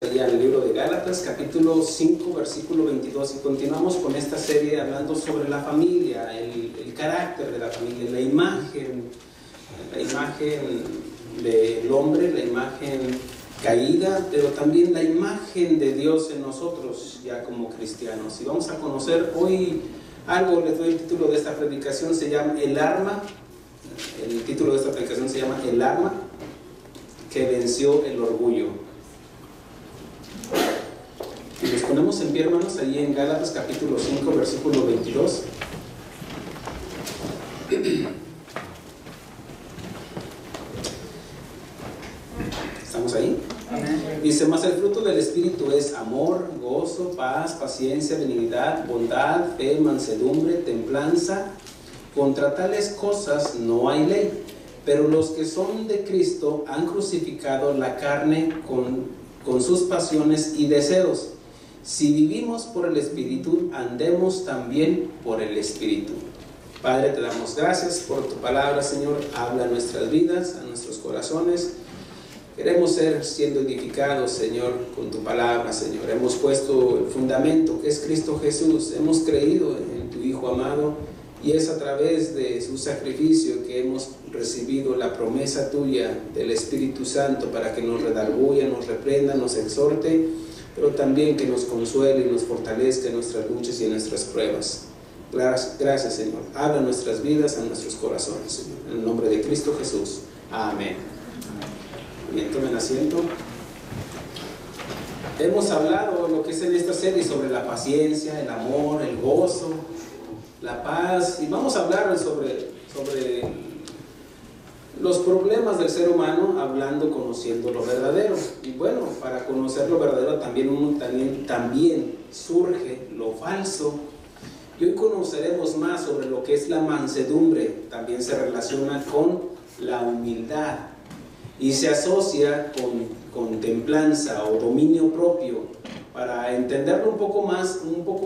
Ya en el libro de Gálatas, capítulo 5, versículo 22, y continuamos con esta serie hablando sobre la familia, el carácter de la familia, la imagen del hombre, la imagen caída, pero también la imagen de Dios en nosotros ya como cristianos. Y vamos a conocer hoy algo, les doy el título de esta predicación, se llama El arma. El título de esta predicación se llama El arma que venció el orgullo. Y nos ponemos en pie, hermanos, allí en Gálatas capítulo 5, versículo 22. ¿Estamos ahí? Amén. Dice: mas el fruto del Espíritu es amor, gozo, paz, paciencia, benignidad, bondad, fe, mansedumbre, templanza. Contra tales cosas no hay ley. Pero los que son de Cristo han crucificado la carne con sus pasiones y deseos. Si vivimos por el Espíritu, andemos también por el Espíritu. Padre, te damos gracias por tu palabra, Señor. Habla a nuestras vidas, a nuestros corazones. Queremos ser siendo edificados, Señor, con tu palabra, Señor. Hemos puesto el fundamento que es Cristo Jesús. Hemos creído en tu Hijo amado, y es a través de su sacrificio que hemos recibido la promesa tuya del Espíritu Santo para que nos redarguya, nos reprenda, nos exhorte, pero también que nos consuele y nos fortalezca en nuestras luchas y en nuestras pruebas. Gracias, Señor. Habla en nuestras vidas, en nuestros corazones, Señor. En el nombre de Cristo Jesús. Amén. Bien, tomen asiento. Hemos hablado lo que es en esta serie sobre la paciencia, el amor, el gozo, la paz, y vamos a hablar sobre los problemas del ser humano, hablando, conociendo lo verdadero. Y bueno, para conocer lo verdadero también surge lo falso. Y hoy conoceremos más sobre lo que es la mansedumbre. También se relaciona con la humildad y se asocia con templanza o dominio propio. Para entenderlo un poco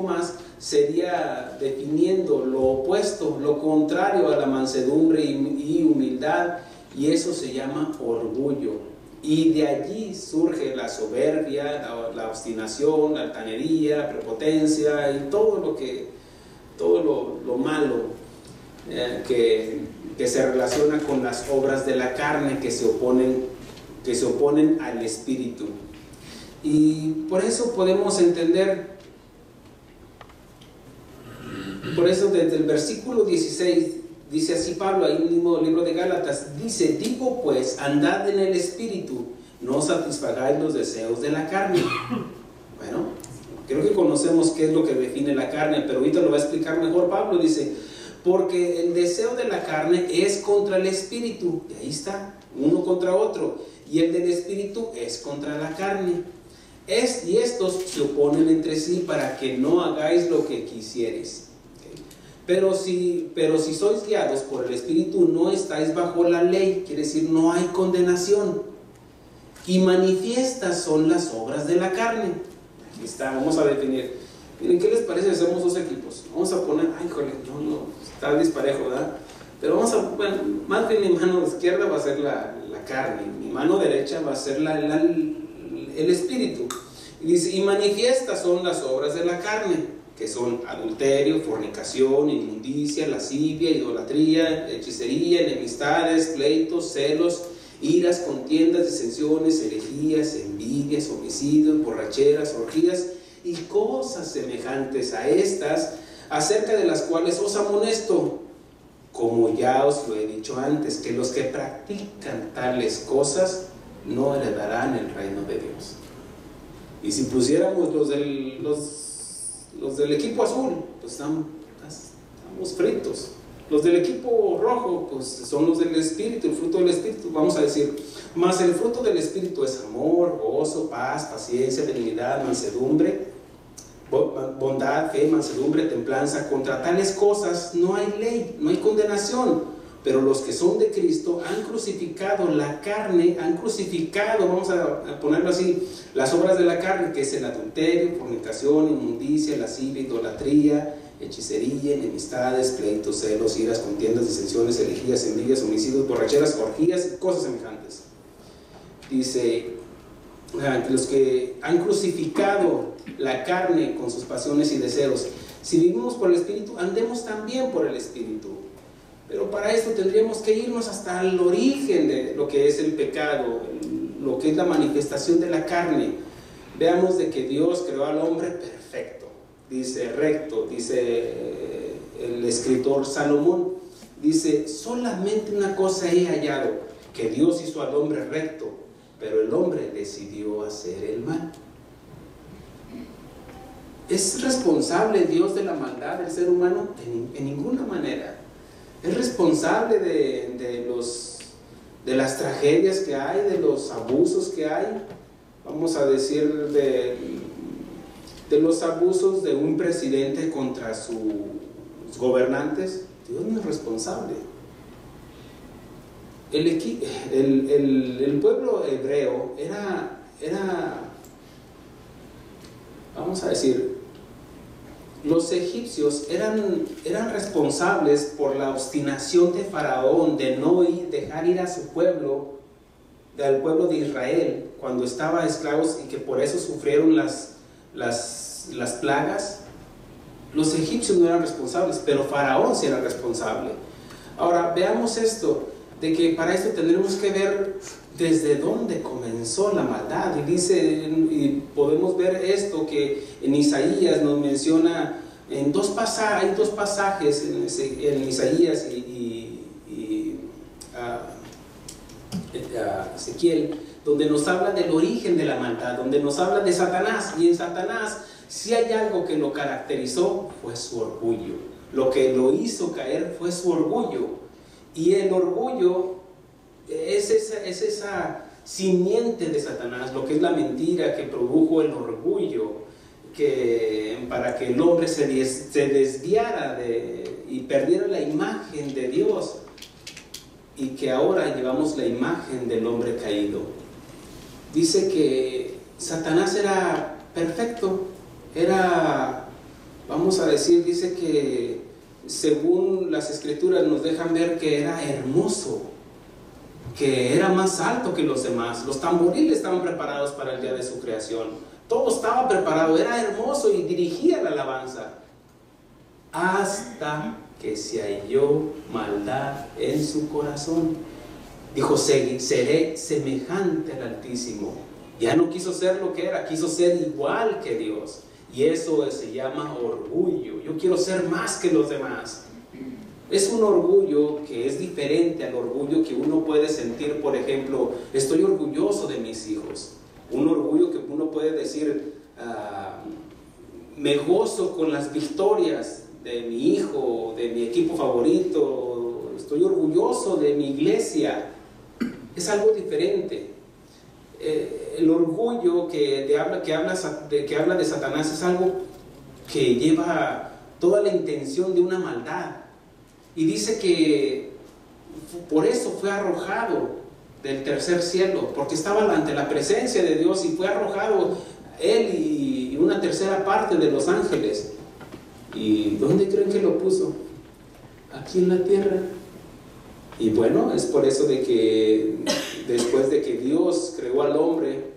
más sería definiendo lo opuesto, lo contrario a la mansedumbre y humildad, y eso se llama orgullo. Y de allí surge la soberbia, la obstinación, la altanería, la prepotencia y todo lo malo que se relaciona con las obras de la carne que se oponen al Espíritu. Y por eso podemos entender, por eso desde el versículo 16, dice así Pablo, ahí en el mismo libro de Gálatas, dice: digo pues, andad en el Espíritu, no satisfagáis los deseos de la carne. Bueno, creo que conocemos qué es lo que define la carne, pero ahorita lo va a explicar mejor Pablo. Dice: porque el deseo de la carne es contra el Espíritu, y ahí está, uno contra otro, y el del Espíritu es contra la carne. Y estos se oponen entre sí para que no hagáis lo que quisieres. Pero si sois guiados por el Espíritu, no estáis bajo la ley, quiere decir no hay condenación. Y manifiestas son las obras de la carne. Aquí está, vamos a definir. Miren, ¿qué les parece si hacemos dos equipos? Vamos a poner, no, está disparejo, ¿verdad? Pero bueno, más bien mi mano izquierda va a ser la carne, mi mano derecha va a ser el Espíritu. Y dice: y manifiestas son las obras de la carne, que son adulterio, fornicación, inmundicia, lascivia, idolatría, hechicería, enemistades, pleitos, celos, iras, contiendas, disensiones, herejías, envidias, homicidios, borracheras, orgías y cosas semejantes a estas, acerca de las cuales os amonesto, como ya os lo he dicho antes, que los que practican tales cosas no heredarán el reino de Dios. Y si pusiéramos los del equipo azul, pues estamos fritos. Los del equipo rojo, pues son los del Espíritu, el fruto del Espíritu. Vamos a decir: mas el fruto del Espíritu es amor, gozo, paz, paciencia, benignidad, mansedumbre, bondad, fe, mansedumbre, templanza. Contra tales cosas no hay ley, no hay condenación. Pero los que son de Cristo han crucificado la carne, vamos a ponerlo así, las obras de la carne, que es el adulterio, fornicación, inmundicia, lascivia, idolatría, hechicería, enemistades, pleitos, celos, iras, contiendas, disensiones, herejías, envidias, homicidios, borracheras, orgías y cosas semejantes. Dice: los que han crucificado la carne con sus pasiones y deseos. Si vivimos por el Espíritu, andemos también por el Espíritu. Pero para esto tendríamos que irnos hasta el origen de lo que es el pecado, lo que es la manifestación de la carne. Veamos de que Dios creó al hombre perfecto, dice recto, dice el escritor Salomón, dice: solamente una cosa he hallado, que Dios hizo al hombre recto, pero el hombre decidió hacer el mal. ¿Es responsable Dios de la maldad del ser humano? En ninguna manera. ¿Es responsable de las tragedias que hay, de los abusos que hay? Vamos a decir de los abusos de un presidente contra sus gobernantes. Dios no es responsable. El pueblo hebreo era, vamos a decir, los egipcios eran responsables por la obstinación de Faraón de no dejar ir a su pueblo, al pueblo de Israel, cuando estaba esclavos, y que por eso sufrieron las plagas. Los egipcios no eran responsables, pero Faraón sí era responsable. Ahora veamos esto, de que para esto tendremos que ver desde dónde comenzó la maldad. Y dice, y podemos ver esto que en Isaías nos menciona, hay dos pasajes en Isaías y Ezequiel, donde nos habla del origen de la maldad, donde nos habla de Satanás. Y en Satanás, si hay algo que lo caracterizó, fue su orgullo. Lo que lo hizo caer fue su orgullo. Y el orgullo es esa simiente de Satanás, lo que es la mentira que produjo el orgullo, para que el hombre se desviara y perdiera la imagen de Dios, y que ahora llevamos la imagen del hombre caído. Dice que Satanás era perfecto, vamos a decir, dice que según las escrituras nos dejan ver que era hermoso, que era más alto que los demás. Los tamboriles estaban preparados para el día de su creación, todo estaba preparado, era hermoso y dirigía la alabanza, hasta que se halló maldad en su corazón. Dijo: seré semejante al Altísimo. Ya no quiso ser lo que era, quiso ser igual que Dios. Y eso se llama orgullo. Yo quiero ser más que los demás. Es un orgullo que es diferente al orgullo que uno puede sentir. Por ejemplo, estoy orgulloso de mis hijos. Un orgullo que uno puede decir, me gozo con las victorias de mi hijo, de mi equipo favorito, estoy orgulloso de mi iglesia. Es algo diferente. El orgullo que habla de Satanás es algo que lleva toda la intención de una maldad. Y dice que por eso fue arrojado del tercer cielo, porque estaba ante la presencia de Dios, y fue arrojado él y una tercera parte de los ángeles. ¿Y dónde creen que lo puso? Aquí en la tierra. Y bueno, es por eso de que después de que Dios creó al hombre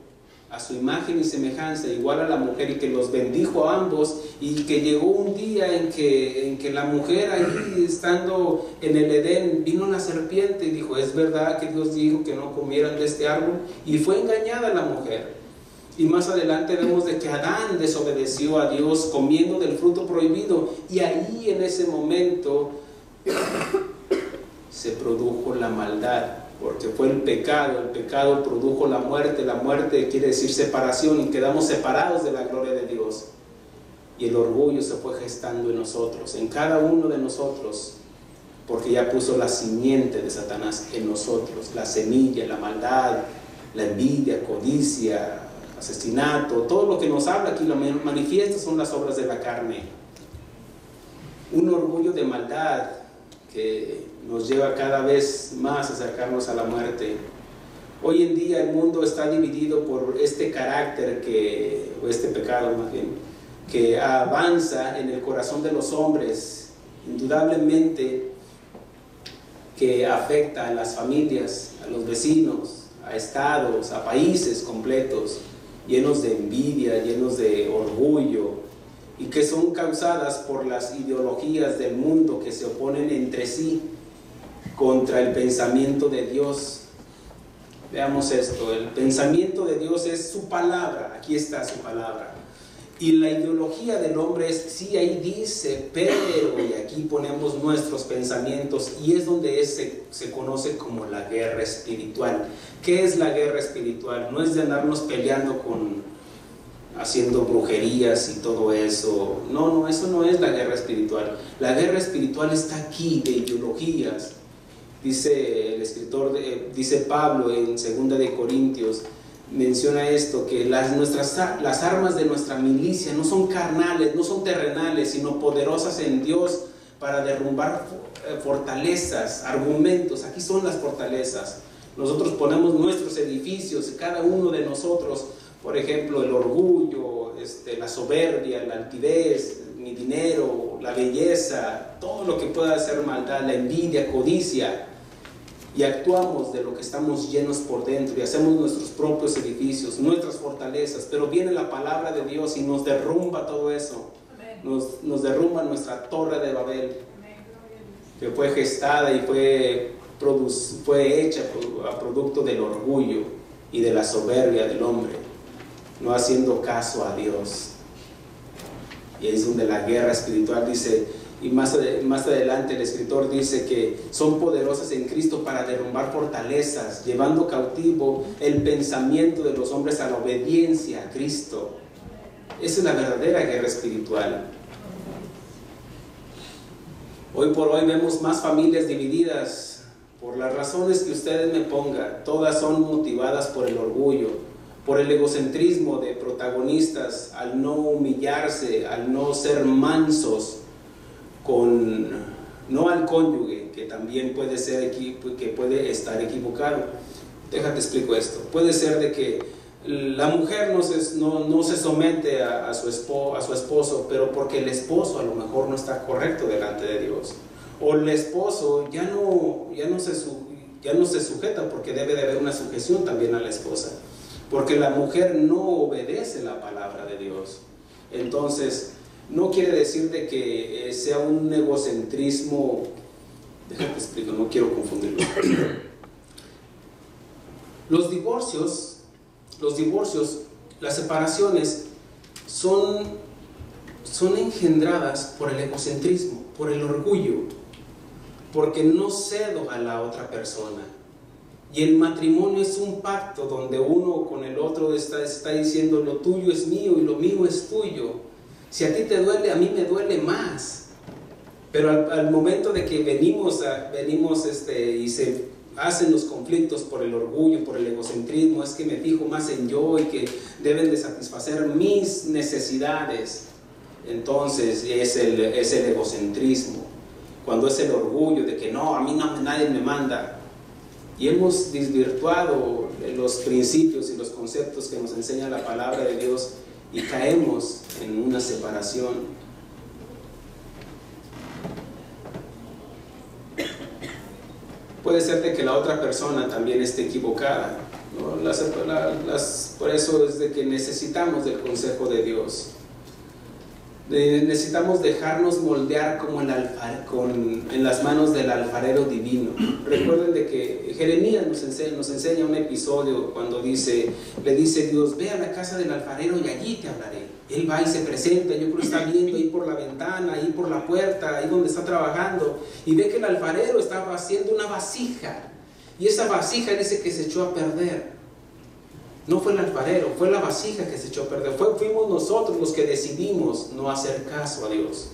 a su imagen y semejanza, igual a la mujer, y que los bendijo a ambos, y que llegó un día en que la mujer, ahí estando en el Edén, vino la serpiente y dijo: es verdad que Dios dijo que no comieran de este árbol, y fue engañada la mujer. Y más adelante vemos de que Adán desobedeció a Dios comiendo del fruto prohibido, y ahí en ese momento se produjo la maldad, porque fue el pecado produjo la muerte quiere decir separación, y quedamos separados de la gloria de Dios. Y el orgullo se fue gestando en nosotros, en cada uno de nosotros, porque ya puso la simiente de Satanás en nosotros, la semilla, la maldad, la envidia, codicia, asesinato, todo lo que nos habla aquí, lo manifiesta, son las obras de la carne. Un orgullo de maldad que nos lleva cada vez más a acercarnos a la muerte. Hoy en día el mundo está dividido por este carácter o este pecado más bien, que avanza en el corazón de los hombres, indudablemente que afecta a las familias, a los vecinos, a estados, a países completos. llenos de envidia, llenos de orgullo, y que son causadas por las ideologías del mundo que se oponen entre sí contra el pensamiento de Dios. Veamos esto: el pensamiento de Dios es su palabra, aquí está su palabra, y la ideología del hombre es, sí, ahí dice, pero, y aquí ponemos nuestros pensamientos, y es donde se conoce como la guerra espiritual. ¿Qué es la guerra espiritual? No es de andarnos peleando haciendo brujerías y todo eso. No, eso no es la guerra espiritual. La guerra espiritual está aquí, de ideologías. Dice el escritor, dice Pablo en 2 de Corintios, menciona esto, que las armas de nuestra milicia no son carnales, no son terrenales, sino poderosas en Dios para derrumbar fortalezas, argumentos. Aquí son las fortalezas. Nosotros ponemos nuestros edificios, cada uno de nosotros, por ejemplo, el orgullo, la soberbia, la altivez, mi dinero, la belleza, todo lo que pueda hacer maldad, la envidia, codicia, y actuamos de lo que estamos llenos por dentro y hacemos nuestros propios edificios, nuestras fortalezas, pero viene la palabra de Dios y nos derrumba todo eso. Nos derrumba nuestra torre de Babel, que fue gestada y fue hecha a producto del orgullo y de la soberbia del hombre, no haciendo caso a Dios. Y ahí es donde la guerra espiritual dice, y más adelante el escritor dice que son poderosas en Cristo para derrumbar fortalezas, llevando cautivo el pensamiento de los hombres a la obediencia a Cristo. Esa es la verdadera guerra espiritual. Hoy por hoy vemos más familias divididas por las razones que ustedes me pongan. Todas son motivadas por el orgullo, por el egocentrismo de protagonistas, al no humillarse, al no ser mansos no al cónyuge, que también puede estar equivocado. Déjate explico esto. Puede ser de que la mujer no se somete a su esposo, pero porque el esposo a lo mejor no está correcto delante de Dios, o el esposo ya no se sujeta, porque debe de haber una sujeción también a la esposa, porque la mujer no obedece la palabra de Dios. Entonces, no quiere decir de que sea un egocentrismo. Déjate explico, no quiero confundirlo. Los divorcios, las separaciones son engendradas por el egocentrismo, por el orgullo, porque no cedo a la otra persona. Y el matrimonio es un pacto donde uno con el otro está diciendo: lo tuyo es mío y lo mío es tuyo. Si a ti te duele, a mí me duele más. Pero al momento de que venimos y se hacen los conflictos por el orgullo, por el egocentrismo, es que me fijo más en yo y que deben de satisfacer mis necesidades. Entonces es el egocentrismo. Cuando es el orgullo de que no, a mí nadie me manda. Y hemos desvirtuado los principios y los conceptos que nos enseña la palabra de Dios y caemos en una separación. Puede ser de que la otra persona también esté equivocada, ¿no? Por eso es de que necesitamos del consejo de Dios. Necesitamos dejarnos moldear como en las manos del alfarero divino. Recuerden de que Jeremías nos enseña un episodio cuando le dice Dios: ve a la casa del alfarero y allí te hablaré. Él va y se presenta, yo creo que está viendo ahí por la ventana, ahí por la puerta, ahí donde está trabajando, y ve que el alfarero estaba haciendo una vasija, y esa vasija dice que se echó a perder. No fue el alfarero, fue la vasija que se echó a perder. Fuimos nosotros los que decidimos no hacer caso a Dios.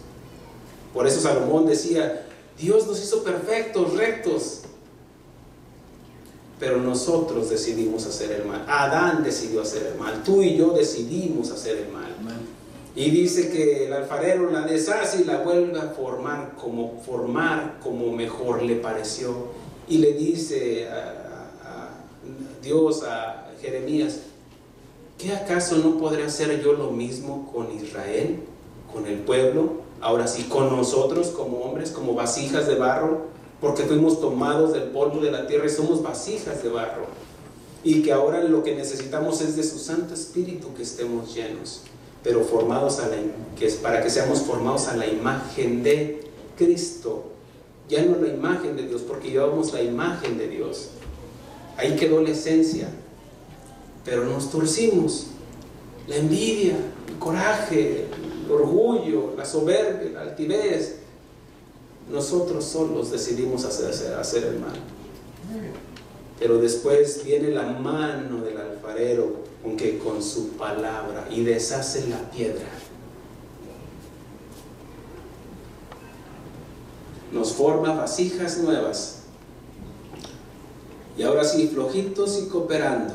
Por eso Salomón decía: Dios nos hizo perfectos, rectos, pero nosotros decidimos hacer el mal. Adán decidió hacer el mal, tú y yo decidimos hacer el mal. Y dice que el alfarero la deshace y la vuelve a formar como mejor le pareció. Y le dice a Dios, a Jeremías: ¿qué acaso no podré hacer yo lo mismo con Israel, con el pueblo? Ahora sí, con nosotros como hombres, como vasijas de barro, porque fuimos tomados del polvo de la tierra y somos vasijas de barro. y que ahora lo que necesitamos es de su Santo Espíritu, que estemos llenos, pero formados que es para que seamos formados a la imagen de Cristo, ya no la imagen de Dios, porque llevamos la imagen de Dios. Ahí quedó la esencia, pero nos torcimos. La envidia, el coraje, el orgullo, la soberbia, la altivez. Nosotros solos decidimos hacer el mal. Pero después viene la mano del alfarero con su palabra y deshace la piedra. Nos forma vasijas nuevas. Y ahora sí, flojitos y cooperando,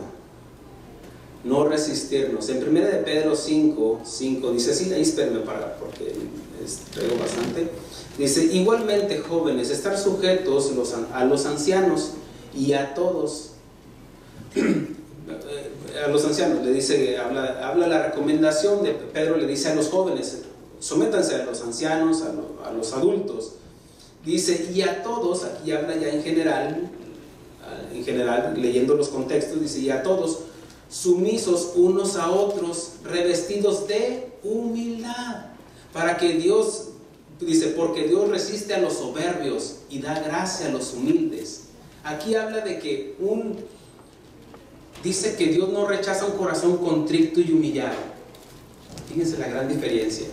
no resistirnos. En 1 de Pedro 5 dice así, ahí espérenme porque traigo bastante. Dice, igualmente jóvenes, estar sujetos a los ancianos y a todos. A los ancianos le dice, habla la recomendación de Pedro, le dice a los jóvenes, sométanse a los ancianos, a los adultos. Dice, y a todos, aquí habla ya en general, leyendo los contextos, dice, y a todos, sumisos unos a otros, revestidos de humildad, para que Dios, dice, porque Dios resiste a los soberbios y da gracia a los humildes. Aquí habla de que dice que Dios no rechaza un corazón contrito y humillado. Fíjense la gran diferencia.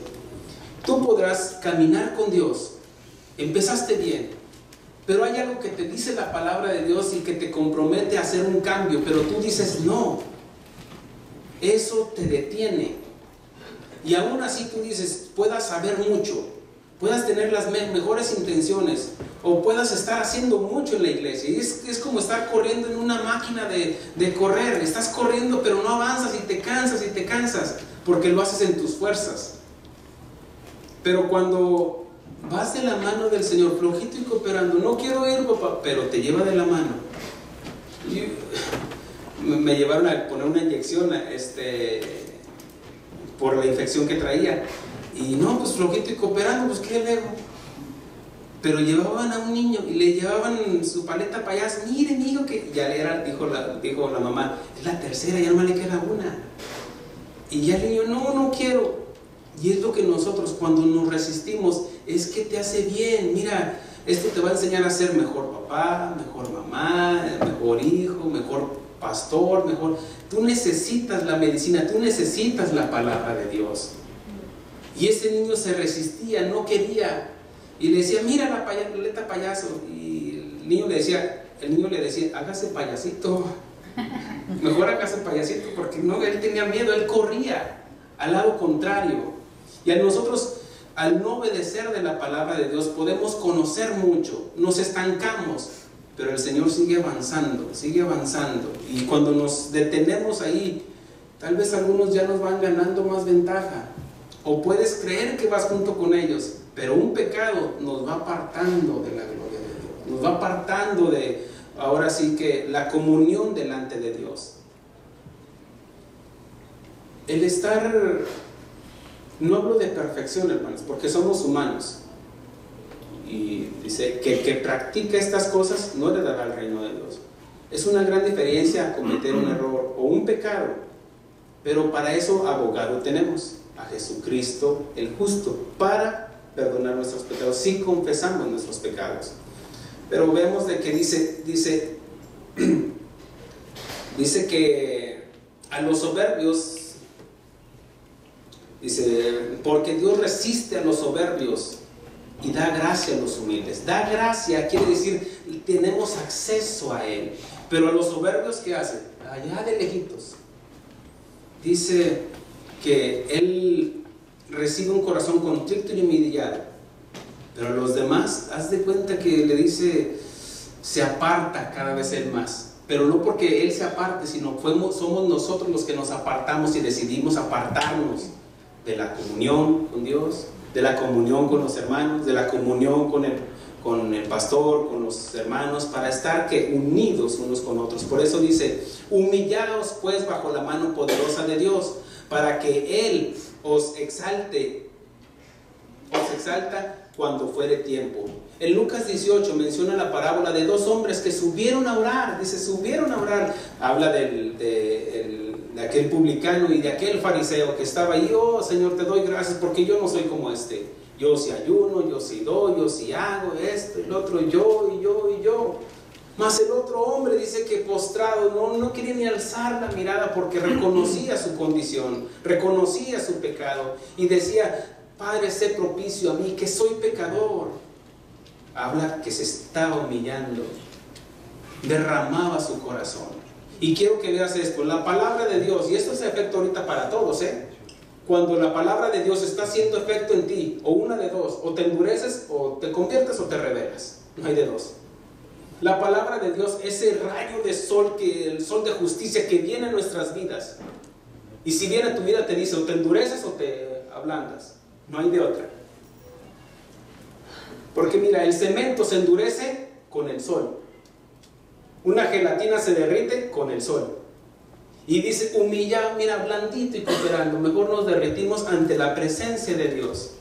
Tú podrás caminar con Dios, empezaste bien, pero hay algo que te dice la palabra de Dios y que te compromete a hacer un cambio, pero tú dices no. Eso te detiene. Y aún así tú dices, puedas saber mucho, puedas tener las mejores intenciones, o puedas estar haciendo mucho en la iglesia. Y es como estar corriendo en una máquina de correr. Estás corriendo pero no avanzas y te cansas, porque lo haces en tus fuerzas. Pero cuando vas de la mano del Señor, flojito y cooperando, no quiero ir, papá, pero te lleva de la mano. Me llevaron a poner una inyección por la infección que traía, y no, pues flojito y cooperando, pues qué le hago. Pero llevaban a un niño y le llevaban su paleta payaso. Mire, mi hijo, que ya dijo la mamá, es la tercera, ya no le queda una. Y ya el niño, no quiero. Y es lo que nosotros, cuando nos resistimos, es que te hace bien. Mira, esto te va a enseñar a ser mejor papá, mejor mamá, mejor hijo, mejor pastor, mejor. Tú necesitas la medicina, tú necesitas la palabra de Dios. Y ese niño se resistía, no quería. Y le decía, mira la paleta payaso. Y el niño le decía, hágase payasito. Mejor hágase payasito, porque no, él tenía miedo, él corría al lado contrario. Y a nosotros, al no obedecer de la palabra de Dios, podemos conocer mucho, nos estancamos, pero el Señor sigue avanzando. Y cuando nos detenemos ahí, tal vez algunos ya nos van ganando más ventaja. O puedes creer que vas junto con ellos, pero un pecado nos va apartando de la gloria de Dios. Nos va apartando de, ahora sí que, la comunión delante de Dios. El estar, no hablo de perfección, hermanos, porque somos humanos. Y dice que practica estas cosas no heredará al reino de Dios. Es una gran diferencia a cometer un error o un pecado, pero para eso abogado tenemos, a Jesucristo el justo, para perdonar nuestros pecados si confesamos nuestros pecados. Pero vemos de que dice que a los soberbios, dice, porque Dios resiste a los soberbios y da gracia a los humildes. Da gracia quiere decir tenemos acceso a Él. Pero a los soberbios, ¿qué hace? Allá de lejitos. Dice que Él recibe un corazón contrito y humillado. Pero a los demás, haz de cuenta que le dice, se aparta cada vez Él más. Pero no porque Él se aparte, sino somos nosotros los que nos apartamos y decidimos apartarnos de la comunión con Dios, de la comunión con los hermanos, de la comunión con el pastor, con los hermanos, para estar unidos unos con otros. Por eso dice, humillaos pues bajo la mano poderosa de Dios, para que Él os exalte exalta cuando fuere tiempo. En Lucas 18 menciona la parábola de dos hombres que subieron a orar. Dice, subieron a orar. Habla de aquel publicano y de aquel fariseo que estaba ahí. Oh, Señor, te doy gracias porque yo no soy como este. Yo sí ayuno, yo sí doy, yo sí hago esto, el otro, yo. Mas el otro hombre dice que postrado no quería ni alzar la mirada porque reconocía su condición, reconocía su pecado y decía, Padre, sé propicio a mí que soy pecador. Habla que se estaba humillando, derramaba su corazón. Y quiero que veas esto, la palabra de Dios, y esto es efecto ahorita para todos, cuando la palabra de Dios está haciendo efecto en ti, o una de dos, o te endureces, o te conviertes, o te rebelas, no hay de dos. La palabra de Dios, ese rayo de sol, el sol de justicia que viene a nuestras vidas. Y si viene a tu vida te dice, o te endureces o te ablandas. No hay de otra. Porque mira, el cemento se endurece con el sol. Una gelatina se derrite con el sol. Y dice, humillado, mira, blandito y cooperando. Mejor nos derretimos ante la presencia de Dios.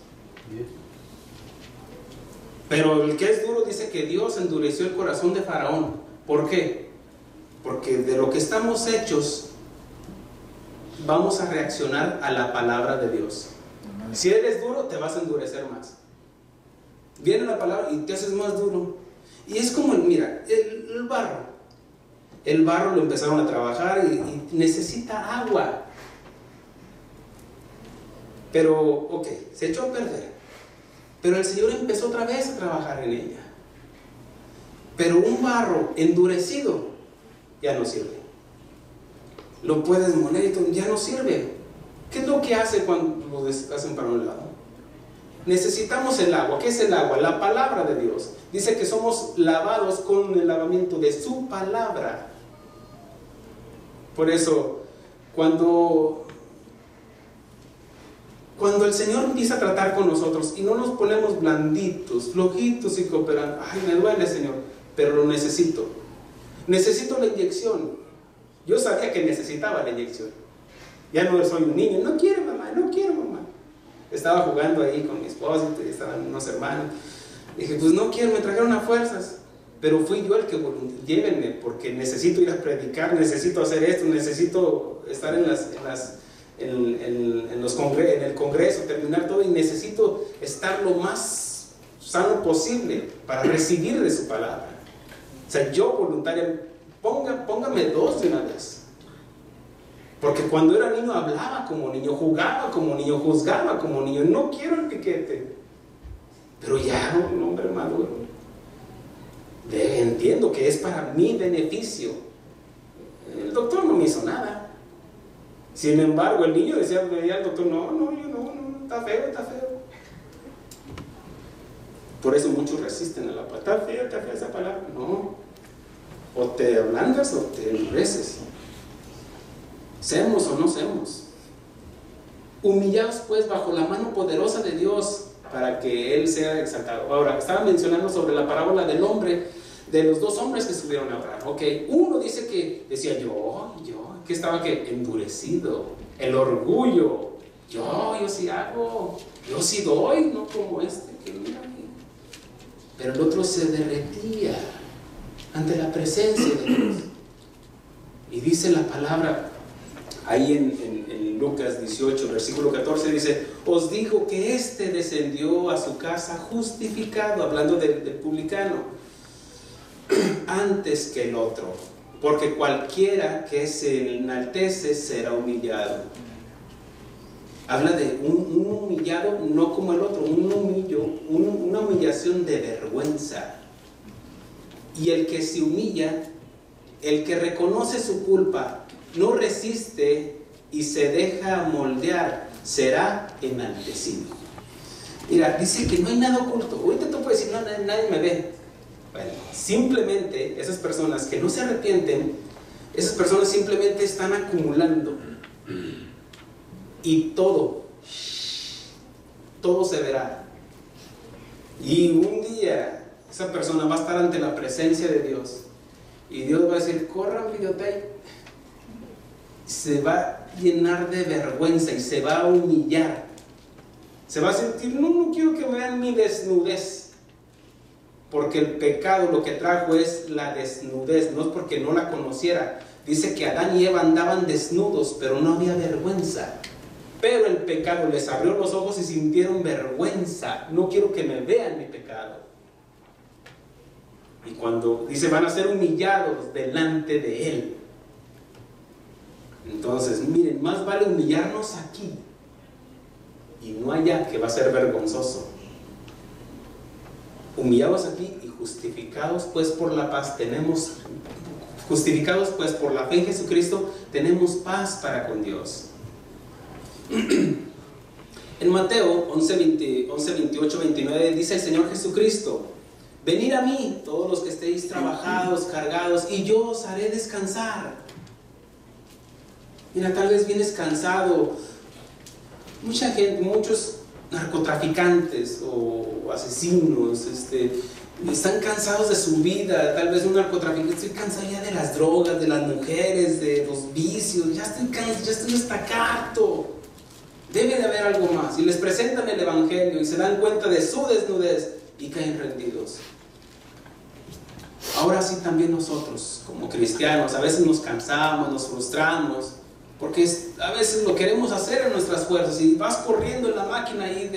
Pero el que es duro dice que Dios endureció el corazón de Faraón. ¿Por qué? Porque de lo que estamos hechos vamos a reaccionar a la palabra de Dios. Si eres duro, te vas a endurecer más. Viene la palabra y te haces más duro. Y es como, mira, el barro. El barro lo empezaron a trabajar y necesita agua. Pero, ok, se echó a perder. Pero el Señor empezó otra vez a trabajar en ella. Pero un barro endurecido ya no sirve. Lo puedes moler y todo, ya no sirve. ¿Qué es lo que hace cuando lo hacen para un lado? Necesitamos el agua. ¿Qué es el agua? La palabra de Dios. Dice que somos lavados con el lavamiento de su palabra. Por eso, cuando el Señor empieza a tratar con nosotros y no nos ponemos blanditos, flojitos y cooperando, ay, me duele, Señor, pero lo necesito. Necesito la inyección. Yo sabía que necesitaba la inyección. Ya no soy un niño, no quiero mamá. Estaba jugando ahí con mi esposa, estaban unos hermanos. Dije, pues no quiero, me trajeron a fuerzas. Pero fui yo el que llévenme, porque necesito ir a predicar, necesito hacer esto, necesito estar en el congreso, terminar todo, y necesito estar lo más sano posible para recibir de su palabra. O sea, yo voluntario, póngame dos de una vez. Porque cuando era niño hablaba como niño, jugaba como niño, juzgaba como niño. No quiero el piquete. Pero ya un hombre maduro. Entiendo que es para mi beneficio. El doctor no me hizo nada. Sin embargo, el niño veía al doctor, no, está feo. Por eso muchos resisten a la palabra. Está fea esa palabra. No. O te ablandas o te endureces. Seamos o no seamos. Humillados pues bajo la mano poderosa de Dios para que Él sea exaltado. Ahora, estaba mencionando sobre la parábola del hombre, de los dos hombres que subieron a orar. Ok, uno dice que decía yo, que estaba endurecido, el orgullo. Yo sí hago, yo sí doy, no como este que mira. Pero el otro se derretía ante la presencia de Dios. Y dice la palabra ahí en Lucas 18, versículo 14, dice, os digo que este descendió a su casa justificado, hablando del publicano, antes que el otro, porque cualquiera que se enaltece será humillado. Habla de un humillado, no como el otro, una humillación de vergüenza. Y el que se humilla, el que reconoce su culpa, no resiste y se deja moldear, será enaltecido. Mira, dice que no hay nada oculto. Ahorita tú puedes decir, no, nadie me ve. Bueno, simplemente esas personas que no se arrepienten, esas personas simplemente están acumulando. Y todo se verá. Y un día esa persona va a estar ante la presencia de Dios. Y Dios va a decir, corran videotape. Se va a llenar de vergüenza y se va a humillar. Se va a sentir, no quiero que vean mi desnudez, porque el pecado lo que trajo es la desnudez, no es porque no la conociera. Dice que Adán y Eva andaban desnudos, pero no había vergüenza. Pero el pecado les abrió los ojos y sintieron vergüenza. No quiero que me vean mi pecado. Y cuando dice, van a ser humillados delante de Él. Entonces, miren, más vale humillarnos aquí y no allá, que va a ser vergonzoso. Humillados aquí y justificados pues por la paz, justificados pues por la fe en Jesucristo, tenemos paz para con Dios. En Mateo 11, 28, 29 dice el Señor Jesucristo: venid a mí todos los que estéis trabajados, cargados, y yo os haré descansar. Mira, tal vez vienes cansado. Mucha gente, muchos narcotraficantes o asesinos, están cansados de su vida. Tal vez un narcotraficante: estoy cansado ya de las drogas, de las mujeres, de los vicios, ya estoy cansado, ya estoy hasta harto. Debe de haber algo más. Y les presentan el Evangelio y se dan cuenta de su desnudez y caen rendidos. Ahora sí, también nosotros como cristianos a veces nos cansamos, nos frustramos, porque a veces lo queremos hacer en nuestras fuerzas y vas corriendo en la máquina ahí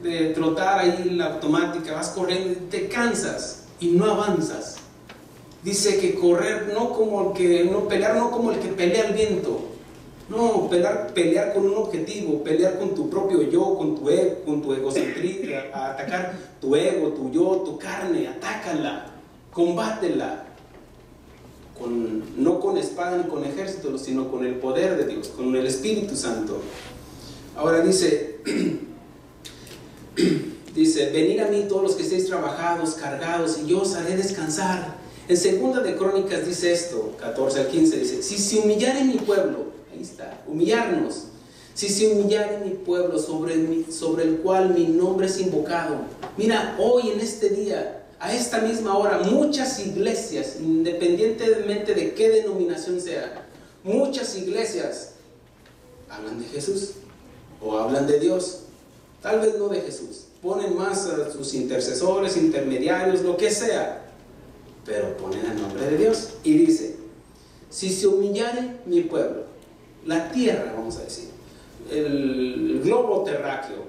de trotar ahí en la automática, vas corriendo y te cansas y no avanzas. Dice que correr no como el que, no pelear no como el que pelea el viento. No, pelear con un objetivo, pelear con tu propio yo, con tu egocentrismo, atacar tu ego, tu yo, tu carne, atácala, combátela, no con espada ni con ejército, sino con el poder de Dios, con el Espíritu Santo. Ahora dice, venid a mí todos los que estéis trabajados, cargados, y yo os haré descansar. En Segunda de Crónicas dice esto, 14 al 15, dice: si se humillare mi pueblo, ahí está, humillarnos. Si se humillare mi pueblo sobre el cual mi nombre es invocado. Mira, hoy en este día, a esta misma hora, muchas iglesias, independientemente de qué denominación sea, muchas iglesias hablan de Jesús o hablan de Dios. Tal vez no de Jesús, ponen más a sus intercesores, intermediarios, lo que sea, pero ponen el nombre de Dios. Y dice: si se humillare mi pueblo, la tierra, vamos a decir, el globo terráqueo,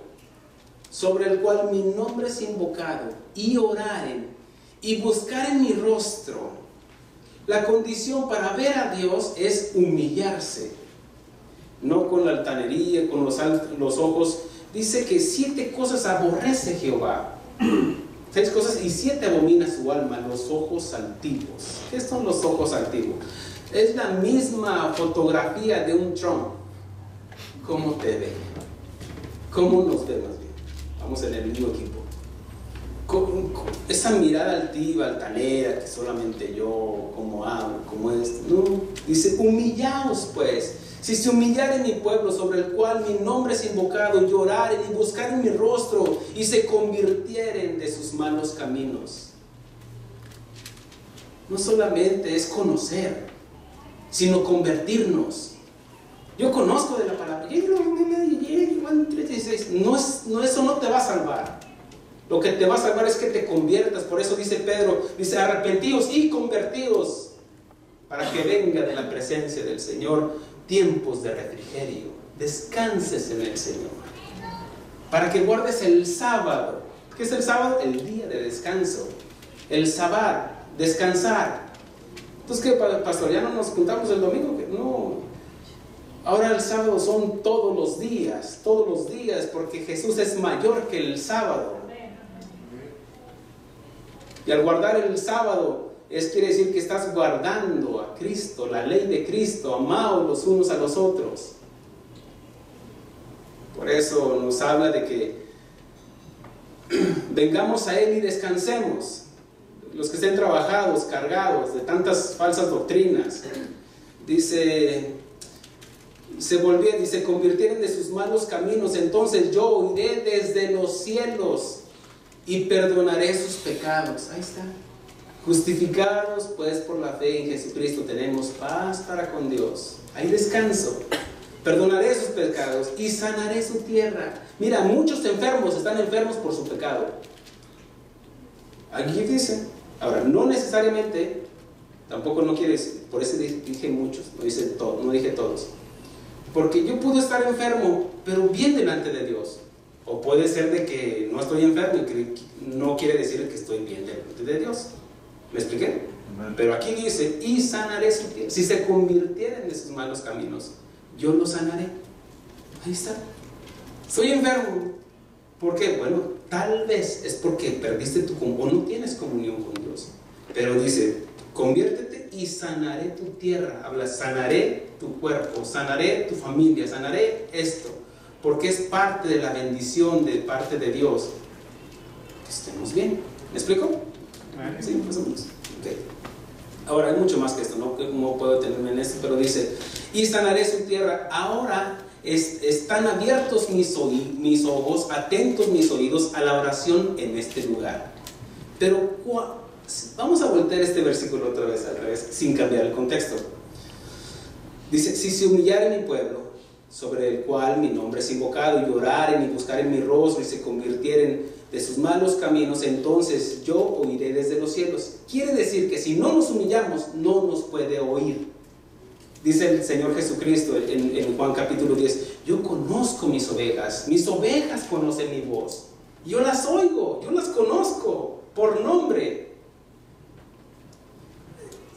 sobre el cual mi nombre es invocado, y oraren y buscaren mi rostro. La condición para ver a Dios es humillarse, no con la altanería, con los ojos. Dice que 7 cosas aborrece Jehová, 6 cosas, y 7 abomina su alma: los ojos altivos. ¿Qué son los ojos altivos? Es la misma fotografía de un Trump. ¿Cómo te ve? ¿Cómo nos ve más bien? Vamos en el mismo equipo. Esa mirada altiva, altanera, que solamente yo, como hablo, como es. No, dice: humillaos pues. Si se humillare mi pueblo, sobre el cual mi nombre es invocado, lloraren y buscaren mi rostro, y se convirtieren de sus malos caminos. No solamente es conocer, sino convertirnos. Yo conozco de la palabra, no, eso no te va a salvar. Lo que te va a salvar es que te conviertas. Por eso dice Pedro, dice: arrepentíos y convertíos, para que venga de la presencia del Señor tiempos de refrigerio. Descanses en el Señor, para que guardes el sábado. ¿Qué es el sábado? El día de descanso. El sabbat, descansar. Entonces, ¿qué, pastor? ¿Ya no nos juntamos el domingo? No. Ahora el sábado son todos los días, porque Jesús es mayor que el sábado. Y al guardar el sábado, quiere decir que estás guardando a Cristo, la ley de Cristo, amados los unos a los otros. Por eso nos habla de que vengamos a Él y descansemos. Los que estén trabajados, cargados de tantas falsas doctrinas, dice, se convirtieron de sus malos caminos, entonces yo oiré desde los cielos y perdonaré sus pecados. Ahí está. Justificados pues por la fe en Jesucristo, tenemos paz para con Dios. Hay descanso. perdonaré sus pecados y sanaré su tierra. Mira, muchos enfermos están enfermos por su pecado. Aquí dice, ahora, no necesariamente, tampoco no quiere decir, por eso dije muchos, no dije todos. Porque yo puedo estar enfermo, pero bien delante de Dios. O puede ser de que no estoy enfermo y que no quiere decir que estoy bien delante de Dios. ¿Me expliqué? Pero aquí dice, y sanaré su tierra. Si se convirtiera en esos malos caminos, yo lo sanaré. Ahí está. Soy enfermo. ¿Por qué? Bueno, tal vez es porque perdiste o no tienes comunión con Dios. Pero dice, conviértete y sanaré tu tierra. Habla, sanaré tu cuerpo, sanaré tu familia, sanaré esto. Porque es parte de la bendición de parte de Dios. Que estemos bien. ¿Me explico? Sí, más o menos. Okay. Ahora hay mucho más que esto, ¿no? No puedo detenerme en esto, pero dice, y sanaré su tierra. Ahora están abiertos mis ojos, atentos mis oídos a la oración en este lugar. Pero vamos a voltear este versículo otra vez al revés, sin cambiar el contexto. Dice, si se humillare mi pueblo, sobre el cual mi nombre es invocado, y oraren y buscaren mi rostro y se convirtieren de sus malos caminos, entonces yo oiré desde los cielos. Quiere decir que si no nos humillamos, no nos puede oír. Dice el Señor Jesucristo en Juan capítulo 10, yo conozco mis ovejas conocen mi voz, yo las oigo, yo las conozco por nombre.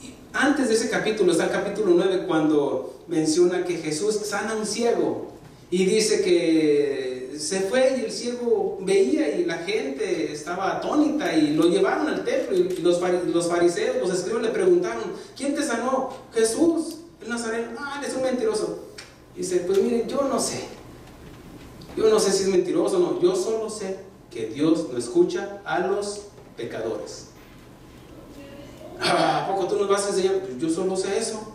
Y antes de ese capítulo está el capítulo 9, cuando menciona que Jesús sana a un ciego y dice que se fue y el ciego veía y la gente estaba atónita y lo llevaron al templo, y los fariseos, los escribas le preguntaron, ¿quién te sanó? Jesús, el Nazareno. Ah, es un mentiroso. Y dice, pues miren, yo no sé si es mentiroso o no, yo solo sé que Dios no escucha a los pecadores. ¿A poco tú nos vas a enseñar? Pues yo solo sé eso.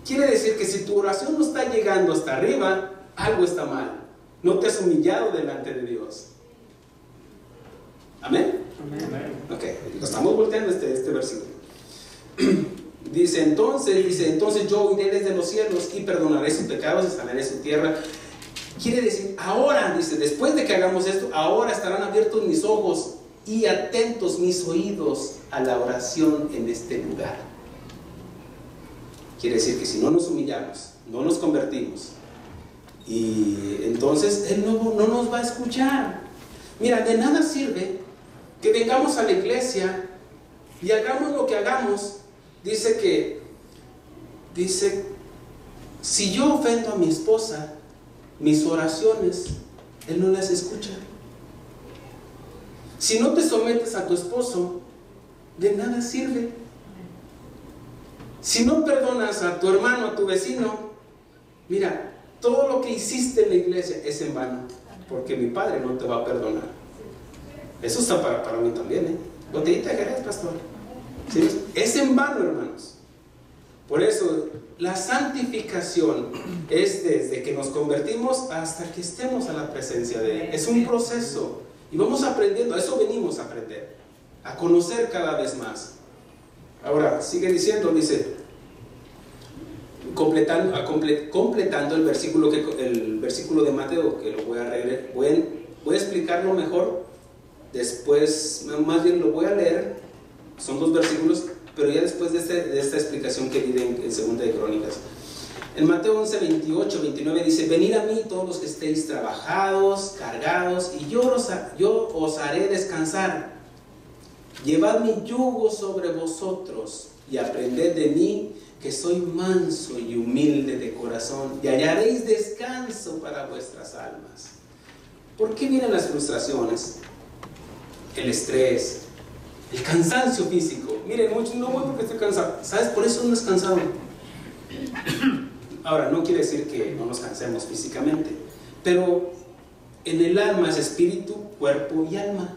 Quiere decir que si tu oración no está llegando hasta arriba, algo está mal. No te has humillado delante de Dios. ¿Amén? Amén. Ok, lo estamos volteando este versículo. Dice entonces yo oiré desde los cielos y perdonaré sus pecados y sanaré su tierra. Quiere decir, ahora, dice, después de que hagamos esto, ahora estarán abiertos mis ojos y atentos mis oídos a la oración en este lugar. Quiere decir que si no nos humillamos, no nos convertimos, y entonces Él no nos va a escuchar. Mira, de nada sirve que vengamos a la iglesia y hagamos lo que hagamos. Dice, si yo ofendo a mi esposa, mis oraciones, Él no las escucha. Si no te sometes a tu esposo, de nada sirve. Si no perdonas a tu hermano, a tu vecino, mira, todo lo que hiciste en la iglesia es en vano, porque mi Padre no te va a perdonar. Eso está para mí también, ¿eh? Botellita de Jerez, pastor. ¿Sí? Es en vano, hermanos. Por eso, la santificación es desde que nos convertimos hasta que estemos a la presencia de Él. Es un proceso. Y vamos aprendiendo, a eso venimos a aprender, a conocer cada vez más. Ahora, sigue diciendo, completando el versículo de Mateo, que lo voy a explicarlo mejor después, más bien lo voy a leer, son 2 versículos, pero ya después de esta explicación que di en Segunda de Crónicas. En Mateo 11, 28, 29 dice, venid a mí todos los que estéis trabajados, cargados, y yo os haré descansar. Llevad mi yugo sobre vosotros y aprended de mí, que soy manso y humilde de corazón, y hallaréis descanso para vuestras almas. ¿Por qué vienen las frustraciones? El estrés, el cansancio físico. Miren, muchos no voy porque estoy cansado. ¿Sabes? Por eso no es cansado. Ahora, no quiere decir que no nos cansemos físicamente, pero en el alma es espíritu, cuerpo y alma.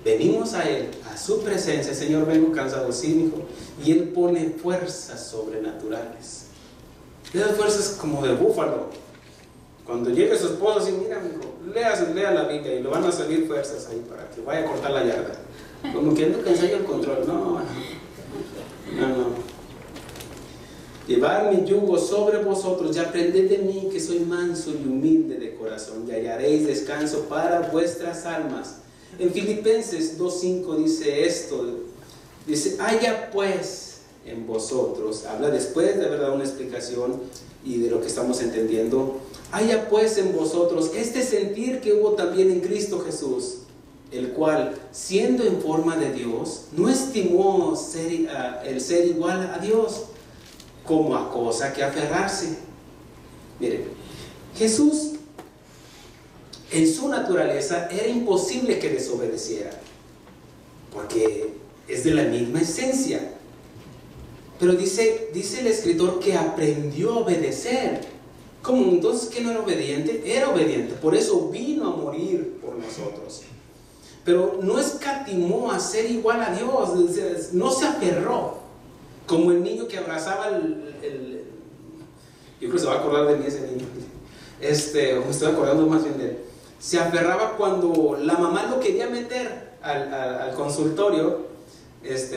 Venimos a Él, a su presencia. Señor, vengo cansado, sí, hijo. Y Él pone fuerzas sobrenaturales. Le da fuerzas como de búfalo. Cuando llegue su esposo, así, mira, hijo, lea la Biblia y le van a salir fuerzas ahí para que vaya a cortar la yarda. Como que ando cansado el control. No. Llevad mi yugo sobre vosotros y aprended de mí, que soy manso y humilde de corazón, y hallaréis descanso para vuestras almas. En Filipenses 2:5 dice esto, dice, haya pues en vosotros, habla después de haber dado una explicación y de lo que estamos entendiendo, haya pues en vosotros este sentir que hubo también en Cristo Jesús, el cual, siendo en forma de Dios, no estimó el ser igual a Dios como a cosa que aferrarse. Miren, Jesús en su naturaleza era imposible que desobedeciera, porque es de la misma esencia. Pero dice el escritor que aprendió a obedecer. ¿Cómo? Entonces, ¿que no era obediente? Era obediente, por eso vino a morir por nosotros. Pero no escatimó a ser igual a Dios, no se aferró. Como el niño que abrazaba yo creo que se va a acordar de mí ese niño. Me estoy acordando más bien de él. Se aferraba cuando la mamá lo quería meter al consultorio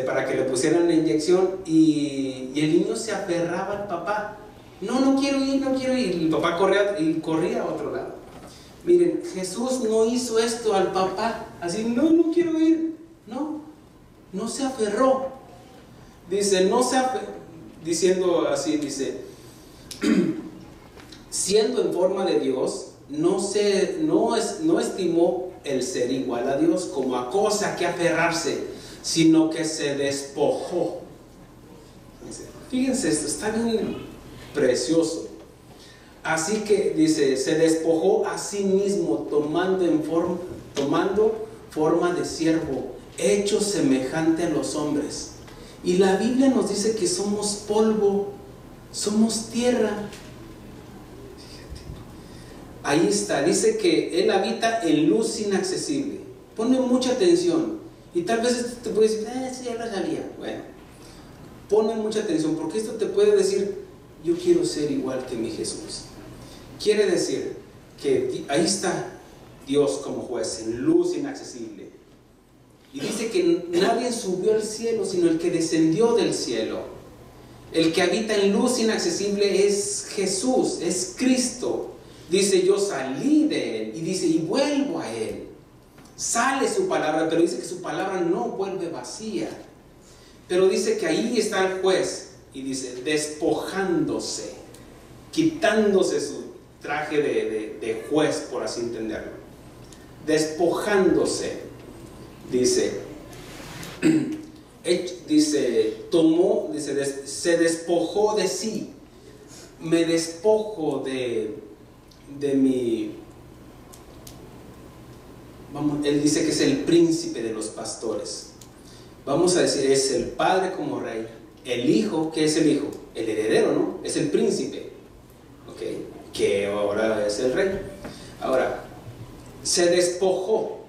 para que le pusieran la inyección, y el niño se aferraba al papá. No quiero ir, no quiero ir. Y el papá corría a otro lado. Miren, Jesús no hizo esto al papá, así, no quiero ir. No se aferró. Dice, diciendo así, dice, siendo en forma de Dios, no estimó el ser igual a Dios como a cosa que aferrarse, sino que se despojó. Fíjense esto, está bien precioso. Así que dice, se despojó a sí mismo, tomando forma de siervo, hecho semejante a los hombres. Y la Biblia nos dice que somos polvo, somos tierra. Ahí está, dice que Él habita en luz inaccesible. Pone mucha atención. Y tal vez te puede decir, sí, ya lo sabía. Bueno, pone mucha atención, porque esto te puede decir, yo quiero ser igual que mi Jesús. Quiere decir que ahí está Dios como juez, en luz inaccesible. Y dice que nadie subió al cielo, sino el que descendió del cielo. El que habita en luz inaccesible es Jesús, es Cristo. Dice, yo salí de Él, y dice, y vuelvo a Él. Sale su palabra, pero dice que su palabra no vuelve vacía. Pero dice que ahí está el juez, y dice, despojándose, quitándose su traje de juez, por así entenderlo. Despojándose. Dice, se despojó de sí. Me despojo de mi... Él dice que es el príncipe de los pastores. Vamos a decir, es el padre como rey. El hijo, ¿qué es el hijo? El heredero, ¿no? Es el príncipe, ¿ok? Que ahora es el rey. Ahora, se despojó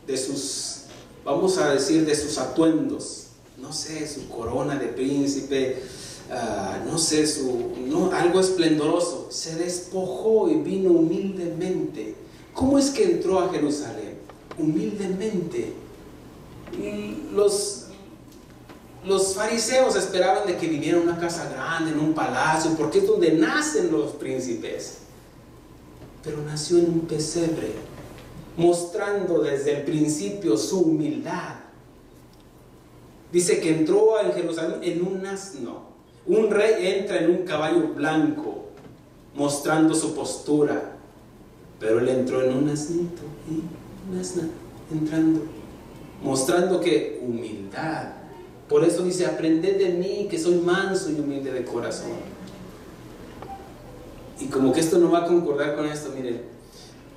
de sus... vamos a decir, de sus atuendos, no sé, su corona de príncipe, no sé, algo esplendoroso. Se despojó y vino humildemente. ¿Cómo es que entró a Jerusalén? Humildemente. Los fariseos esperaban de que viniera a una casa grande, en un palacio, porque es donde nacen los príncipes. Pero nació en un pesebre, mostrando desde el principio su humildad. Dice que entró en Jerusalén en un asno. Un rey entra en un caballo blanco, mostrando su postura, pero él entró en un asnito, un asna, entrando, mostrando que humildad. Por eso dice, aprended de mí, que soy manso y humilde de corazón. Y como que esto no va a concordar con esto, miren,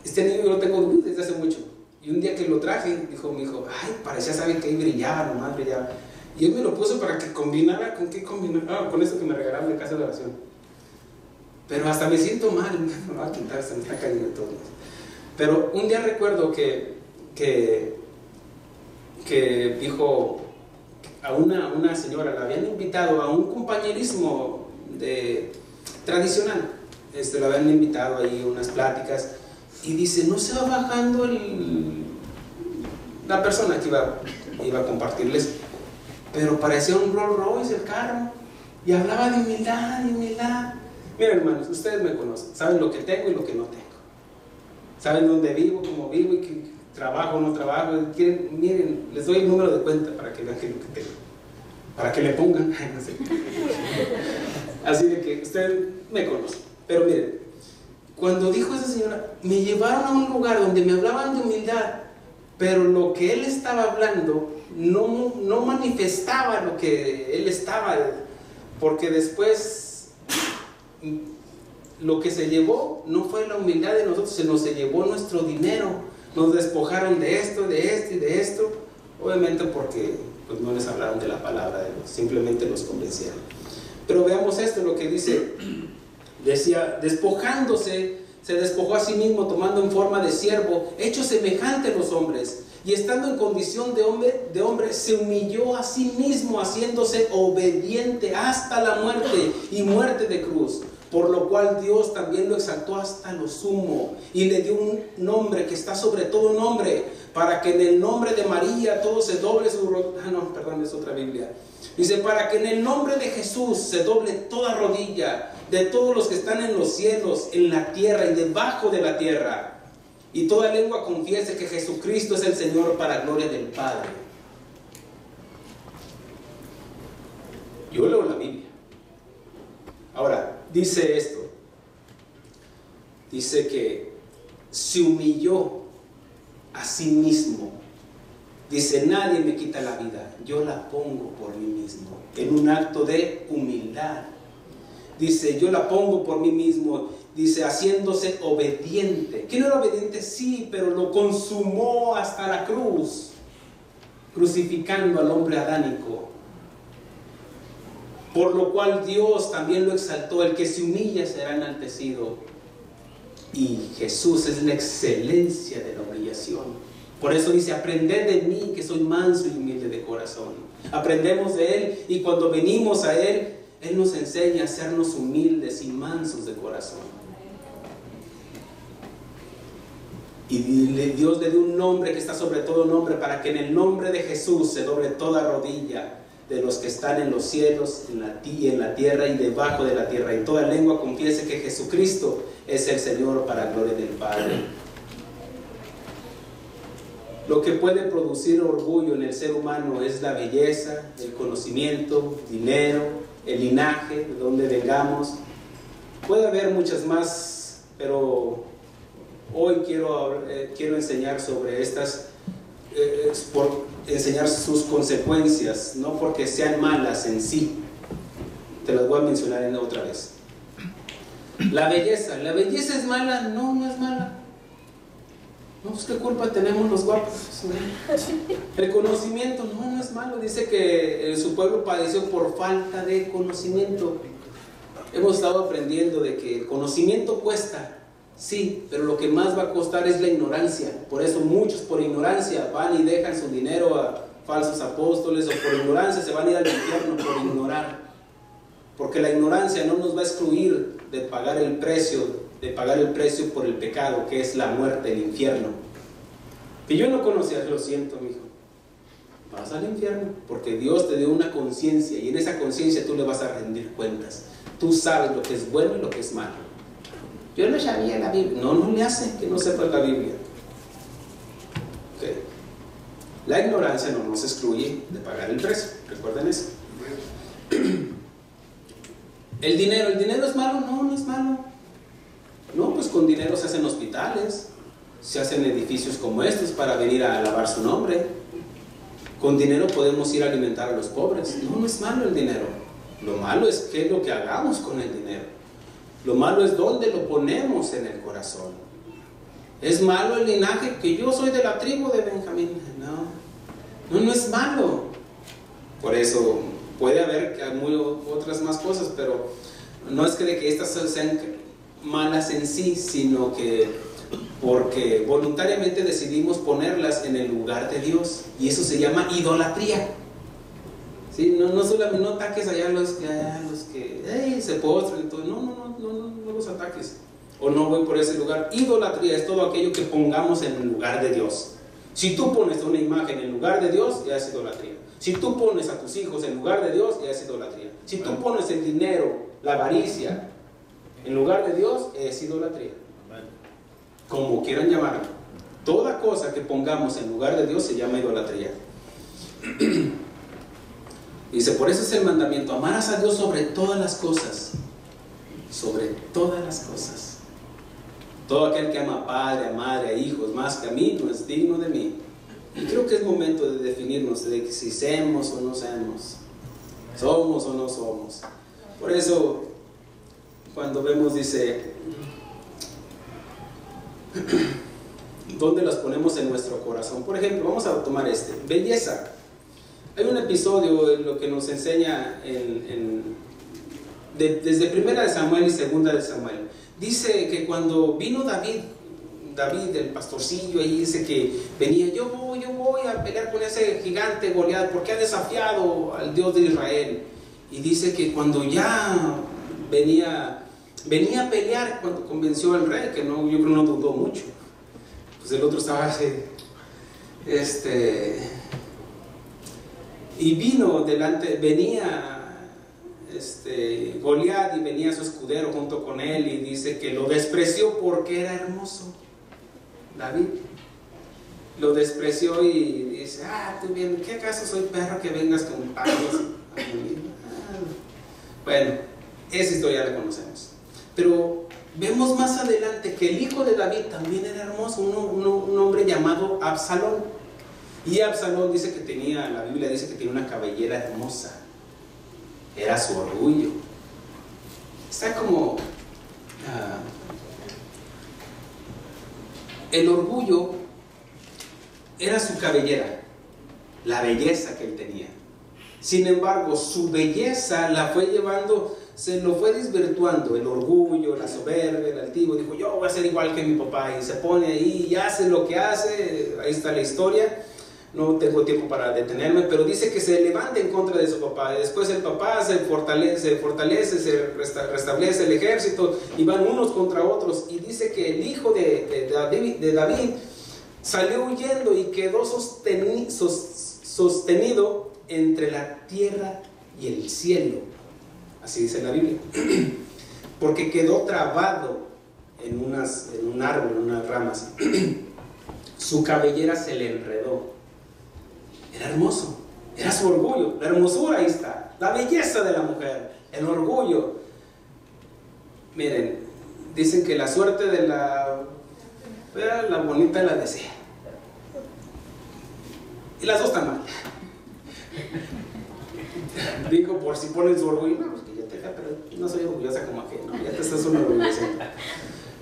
este niño yo lo tengo desde hace mucho, y un día que lo traje, dijo mi hijo, ay, parecía, sabe que ahí brillaba, nomás brillaba. Y él me lo puso para que combinara, ¿con qué combinara? Con esto que me regalaron de casa de oración. Pero hasta me siento mal, me va a quitar, se me está cayendo todo. Pero un día recuerdo que dijo a una señora, la habían invitado a un compañerismo tradicional. La habían invitado ahí unas pláticas, y dice, no se va bajando la persona que iba a compartirles, pero parecía un Rolls Royce el carro, Y hablaba de humildad, de humildad. Miren, hermanos, ustedes me conocen, saben lo que tengo y lo que no tengo. Saben dónde vivo, cómo vivo y que trabajo o no trabajo. Miren, les doy el número de cuenta para que vean qué es lo que tengo. Para que le pongan. No sé. Así de que ustedes me conocen. Pero miren, cuando dijo esa señora, me llevaron a un lugar donde me hablaban de humildad, pero lo que él estaba hablando no manifestaba lo que él estaba, porque después lo que se llevó no fue la humildad de nosotros, sino se llevó nuestro dinero. Nos despojaron de esto, de esto y de esto, obviamente porque pues, no les hablaron de la palabra de Dios, simplemente los convencieron. Pero veamos esto, lo que dice, decía, despojándose, se despojó a sí mismo, tomando en forma de siervo, hecho semejante a los hombres, y estando en condición de hombre, se humilló a sí mismo, haciéndose obediente hasta la muerte, y muerte de cruz. Por lo cual Dios también lo exaltó hasta lo sumo, y le dio un nombre que está sobre todo nombre, para que en el nombre de María todo se doble su rodilla. No, perdón, es otra Biblia. Dice, para que en el nombre de Jesús se doble toda rodilla, de todos los que están en los cielos, en la tierra y debajo de la tierra, y toda lengua confiese que Jesucristo es el Señor, para gloria del Padre. Yo leo la Biblia. Ahora, dice esto, dice que se humilló a sí mismo. Dice, nadie me quita la vida, yo la pongo por mí mismo, en un acto de humildad. Dice, yo la pongo por mí mismo, dice, haciéndose obediente. ¿Quién no era obediente? Sí, pero lo consumó hasta la cruz, crucificando al hombre adánico. Por lo cual Dios también lo exaltó, el que se humilla será enaltecido. Y Jesús es la excelencia de la humillación. Por eso dice, aprended de mí, que soy manso y humilde de corazón. Aprendemos de Él, y cuando venimos a Él, Él nos enseña a sernos humildes y mansos de corazón. Y Dios le dio un nombre que está sobre todo nombre, para que en el nombre de Jesús se doble toda rodilla de los que están en los cielos, en la tierra y debajo de la tierra, y toda lengua confiese que Jesucristo es el Señor, para gloria del Padre. Lo que puede producir orgullo en el ser humano es la belleza, el conocimiento, dinero, el linaje, de donde vengamos. Puede haber muchas más, pero hoy quiero enseñar sobre estas, enseñar sus consecuencias, no porque sean malas en sí. Te las voy a mencionar otra vez. ¿la belleza es mala? No, no es mala. No, pues qué culpa tenemos los guapos. El conocimiento, no es malo. Dice que su pueblo padeció por falta de conocimiento. Hemos estado aprendiendo de que el conocimiento cuesta, sí, pero lo que más va a costar es la ignorancia. Por eso muchos por ignorancia van y dejan su dinero a falsos apóstoles, o por ignorancia se van a ir al infierno por ignorar. Porque la ignorancia no nos va a excluir de pagar el precio por el pecado, que es la muerte, el infierno. Que yo no conocía, lo siento, mijo. Vas al infierno, porque Dios te dio una conciencia, y en esa conciencia tú le vas a rendir cuentas. Tú sabes lo que es bueno y lo que es malo. Yo no sabía la Biblia. No le hace que no sepas la Biblia. Okay. La ignorancia no nos excluye de pagar el precio. Recuerden eso. ¿El dinero es malo? No es malo. No, pues con dinero se hacen hospitales, se hacen edificios como estos para venir a alabar su nombre. Con dinero podemos ir a alimentar a los pobres. No es malo el dinero. Lo malo es qué es lo que hagamos con el dinero. Lo malo es dónde lo ponemos en el corazón. ¿Es malo el linaje? Que yo soy de la tribu de Benjamín. No es malo. Por eso puede haber otras más cosas, pero no es que estas sean malas en sí, sino que porque voluntariamente decidimos ponerlas en el lugar de Dios, y eso se llama idolatría. ¿Sí? No solamente no ataques allá a los que se postran, no los ataques, o no voy por ese lugar. Idolatría es todo aquello que pongamos en el lugar de Dios. Si tú pones una imagen en lugar de Dios, ya es idolatría. Si tú pones a tus hijos en lugar de Dios, ya es idolatría. Si tú pones el dinero, la avaricia, en lugar de Dios, es idolatría. Como quieran llamarlo. Toda cosa que pongamos en lugar de Dios se llama idolatría. Dice, por eso es el mandamiento: amarás a Dios sobre todas las cosas. Sobre todas las cosas. Todo aquel que ama a padre, a madre, a hijos, más que a mí, no es digno de mí. Y creo que es momento de definirnos de si somos o no somos. Somos o no somos. Por eso, cuando vemos, dice, ¿dónde las ponemos en nuestro corazón? Por ejemplo, vamos a tomar belleza. Hay un episodio en lo que nos enseña desde 1 de Samuel y 2 de Samuel. Dice que cuando vino David, el pastorcillo, ahí dice que venía, yo voy a pelear con ese gigante Goliat porque ha desafiado al Dios de Israel. Y dice que cuando ya venía a pelear, cuando convenció al rey, que no, yo creo que no dudó mucho, pues el otro estaba así, y venía Goliat, y venía su escudero junto con él, y dice que lo despreció porque era hermoso. David lo despreció y dice, tú bien, ¿qué acaso soy perro que vengas con palos? Bueno, esa historia la conocemos. Pero vemos más adelante que el hijo de David también era hermoso, un hombre llamado Absalón. Y Absalón dice que la Biblia dice que tenía una cabellera hermosa. Era su orgullo. Está como el orgullo era su cabellera, la belleza que él tenía. Sin embargo, su belleza la fue llevando, se lo fue desvirtuando. El orgullo, la soberbia, el altivo. Dijo, yo voy a ser igual que mi papá. Y se pone ahí y hace lo que hace. Ahí está la historia. No tengo tiempo para detenerme, pero dice que se levanta en contra de su papá. Y después el papá se fortalece, se restablece el ejército y van unos contra otros. Y dice que el hijo de David salió huyendo y quedó sostenido entre la tierra y el cielo. Así dice la Biblia. Porque quedó trabado en un árbol, en unas ramas. Su cabellera se le enredó. Era hermoso, era su orgullo, la hermosura, ahí está, la belleza de la mujer, el orgullo. Miren, dicen que la suerte de la bonita la desea. Y las dos están mal. Digo, por si ponen su orgullo, no, porque yo pero no soy orgullosa como aquel, no, ya te estás orgullosa.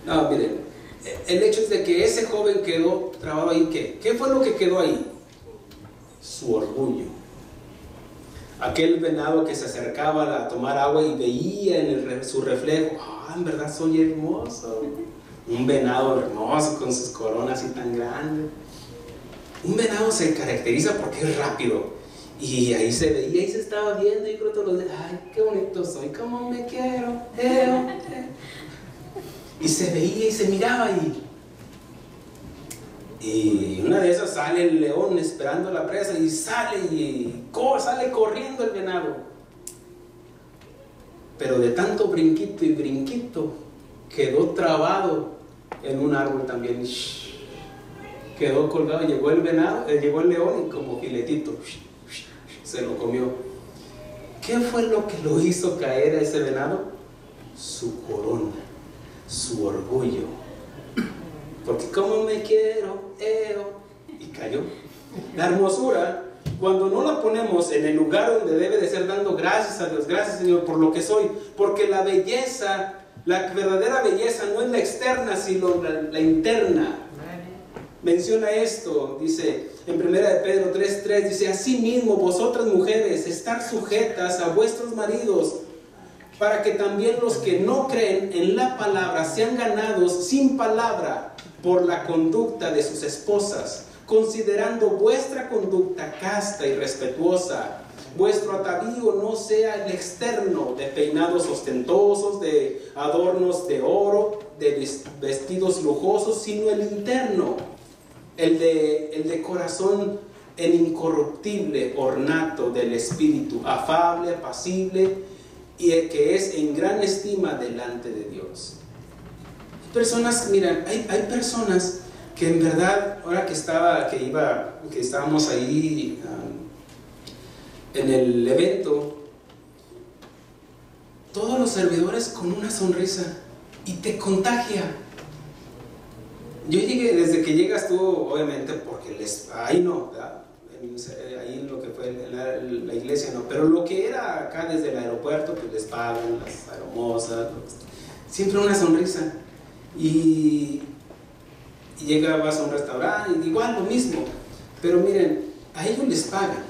No, miren, el hecho es de que ese joven quedó trabado ahí. ¿Qué fue lo que quedó ahí? Su orgullo. Aquel venado que se acercaba a tomar agua y veía en su reflejo, en verdad soy hermoso. Un venado hermoso con sus coronas y tan grandes. Un venado se caracteriza porque es rápido. Y ahí se veía y se estaba viendo, y creo todos los días, qué bonito soy, cómo me quiero. Y se veía y se miraba ahí. Y una de esas sale el león esperando la presa y sale corriendo el venado. Pero de tanto brinquito y brinquito quedó trabado en un árbol también. Quedó colgado, llegó el león y como filetito se lo comió. ¿Qué fue lo que lo hizo caer a ese venado? Su corona, su orgullo. Porque como me quiero, y cayó. La hermosura, cuando no la ponemos en el lugar donde debe de ser, dando gracias a Dios, gracias Señor por lo que soy, porque la belleza, la verdadera belleza no es la externa, sino la interna. Menciona esto, dice en 1 de Pedro 3:3, dice, asimismo vosotras mujeres, estar sujetas a vuestros maridos, para que también los que no creen en la palabra sean ganados sin palabra por la conducta de sus esposas, considerando vuestra conducta casta y respetuosa. Vuestro atavío no sea el externo, de peinados ostentosos, de adornos de oro, de vestidos lujosos, sino el interno, el de corazón en incorruptible, ornato del espíritu, afable, apacible, y el que es en gran estima delante de Dios. Personas, mira, hay personas que en verdad, ahora que estábamos ahí en el evento, todos los servidores con una sonrisa y te contagia. Yo llegué, desde que llegas tú, obviamente, porque ahí no, ¿verdad? Ahí en lo que fue la iglesia no, pero lo que era acá desde el aeropuerto, pues les pagan las aromosas, siempre una sonrisa. Y llegabas a un restaurante, igual lo mismo, pero miren, a ellos les pagan.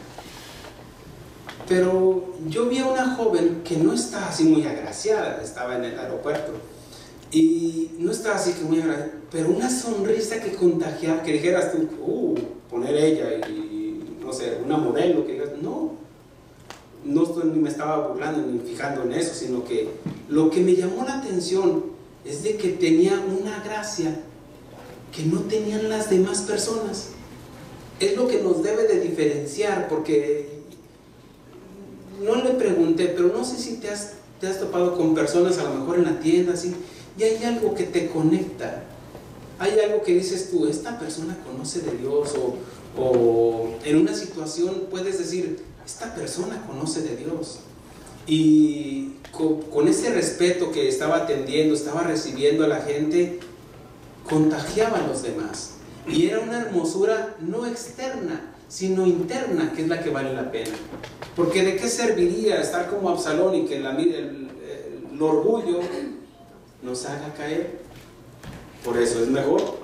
Pero yo vi a una joven que no estaba así muy agraciada, estaba en el aeropuerto, y no estaba así que muy agraciada, pero una sonrisa que contagiaba, que dijeras tú, poner ella y no sé, una modelo, que digas, no ni me estaba burlando ni fijando en eso, sino que lo que me llamó la atención es de que tenía una gracia que no tenían las demás personas. Es lo que nos debe de diferenciar, porque no le pregunté, pero no sé si te has topado con personas a lo mejor en la tienda así, y hay algo que te conecta, hay algo que dices tú, esta persona conoce de Dios, o en una situación puedes decir, esta persona conoce de Dios. Y con ese respeto que estaba atendiendo, estaba recibiendo a la gente, contagiaba a los demás. Y era una hermosura no externa, sino interna, que es la que vale la pena. Porque ¿de qué serviría estar como Absalón y que el orgullo nos haga caer? Por eso es mejor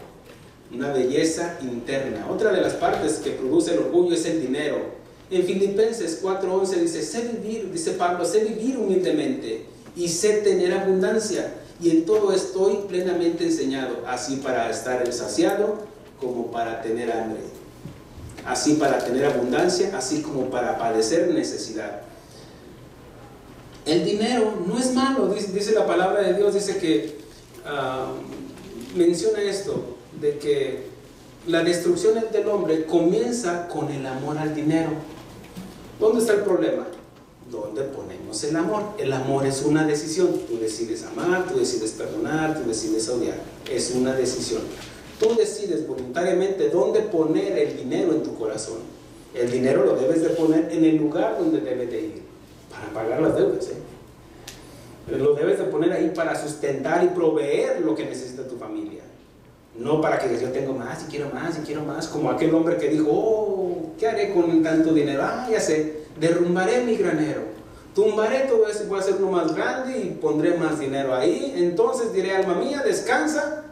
una belleza interna. Otra de las partes que produce el orgullo es el dinero. En Filipenses 4:11 dice Pablo, sé vivir humildemente y sé tener abundancia, y en todo estoy plenamente enseñado, así para estar saciado como para tener hambre, así para tener abundancia, así como para padecer necesidad. El dinero no es malo, dice la palabra de Dios, dice que menciona esto, de que la destrucción del hombre comienza con el amor al dinero. ¿Dónde está el problema? ¿Dónde ponemos el amor? El amor es una decisión. Tú decides amar, tú decides perdonar, tú decides odiar. Es una decisión. Tú decides voluntariamente dónde poner el dinero en tu corazón. El dinero lo debes de poner en el lugar donde debe de ir, para pagar las deudas, lo debes de poner ahí para sustentar y proveer lo que necesita tu familia. No para que yo tengo más y quiero más y quiero más, como aquel hombre que dijo, ¿qué haré con tanto dinero? Ya sé, derrumbaré mi granero, tumbaré todo eso, voy a hacer uno más grande y pondré más dinero ahí, entonces diré, alma mía, descansa,